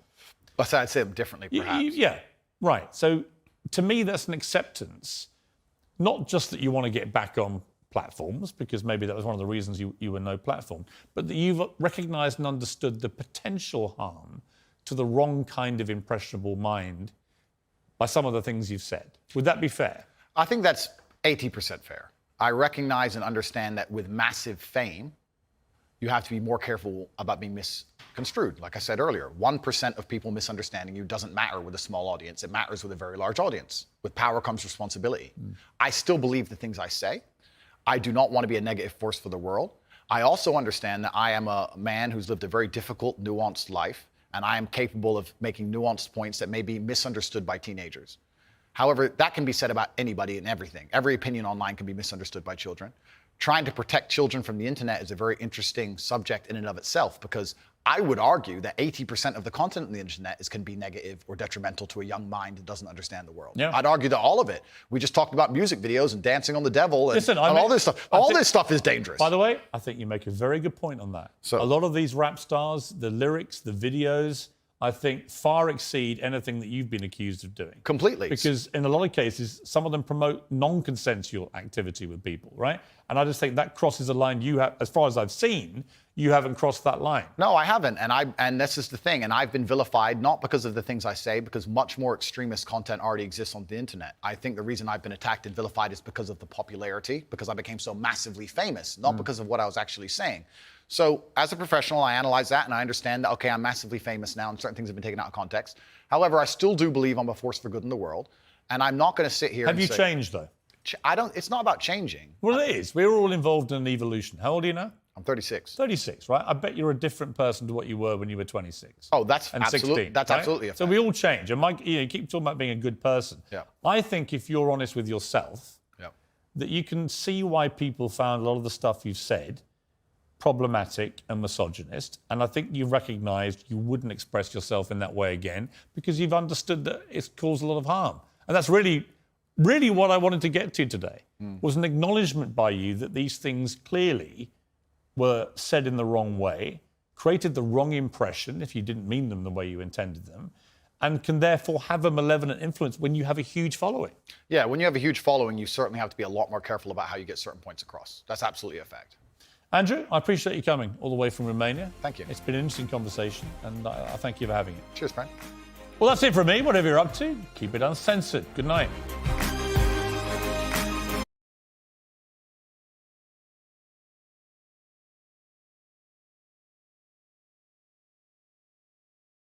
But I'd say them differently, perhaps. Yeah, right. So to me, that's an acceptance, not just that you want to get back on platforms, because maybe that was one of the reasons you were no platform, but that you've recognised and understood the potential harm to the wrong kind of impressionable mind by some of the things you've said. Would that be fair? I think that's 80% fair. I recognize and understand that with massive fame, you have to be more careful about being misconstrued. Like I said earlier, 1% of people misunderstanding you doesn't matter with a small audience. It matters with a very large audience. With power comes responsibility. I still believe the things I say. I do not want to be a negative force for the world. I also understand that I am a man who's lived a very difficult, nuanced life, and I am capable of making nuanced points that may be misunderstood by teenagers. However, that can be said about anybody and everything. Every opinion online can be misunderstood by children. Trying to protect children from the internet is a very interesting subject in and of itself, because I would argue that 80% of the content on the internet can be negative or detrimental to a young mind that doesn't understand the world. Yeah. I'd argue that all of it. We just talked about music videos and dancing on the devil and all this stuff. This stuff is dangerous. By the way, I think you make a very good point on that. So, a lot of these rap stars, the lyrics, the videos, I think, far exceed anything that you've been accused of doing. Completely. Because in a lot of cases, some of them promote non-consensual activity with people, right? And I just think that crosses a line you have, as far as I've seen, you haven't crossed that line. No, I haven't. And this is the thing. And I've been vilified, not because of the things I say, because much more extremist content already exists on the internet. I think the reason I've been attacked and vilified is because of the popularity, because I became so massively famous, not because of what I was actually saying. So as a professional, I analyze that and I understand that, okay, I'm massively famous now and certain things have been taken out of context. However, I still do believe I'm a force for good in the world. And I'm not going to sit here Have and you say, changed, though? it's not about changing. Well, it is. We're all involved in an evolution. How old are you now? I'm 36. 36, right? I bet you're a different person to what you were when you were 26. Oh, that's and absolutely, 16, that's right? absolutely a fact. So we all change. And Mike, you keep talking about being a good person. Yeah. I think if you're honest with yourself, Yeah. that you can see why people found a lot of the stuff you've said problematic and misogynist. And I think you've recognised you wouldn't express yourself in that way again because you've understood that it's caused a lot of harm. And that's really what I wanted to get to today, was an acknowledgement by you that these things clearly were said in the wrong way, created the wrong impression if you didn't mean them the way you intended them, and can therefore have a malevolent influence when you have a huge following. Yeah, when you have a huge following, you certainly have to be a lot more careful about how you get certain points across. That's absolutely a fact. Andrew, I appreciate you coming all the way from Romania. Thank you. It's been an interesting conversation, and I thank you for having it. Cheers, friend. Well, that's it from me. Whatever you're up to, keep it uncensored. Good night.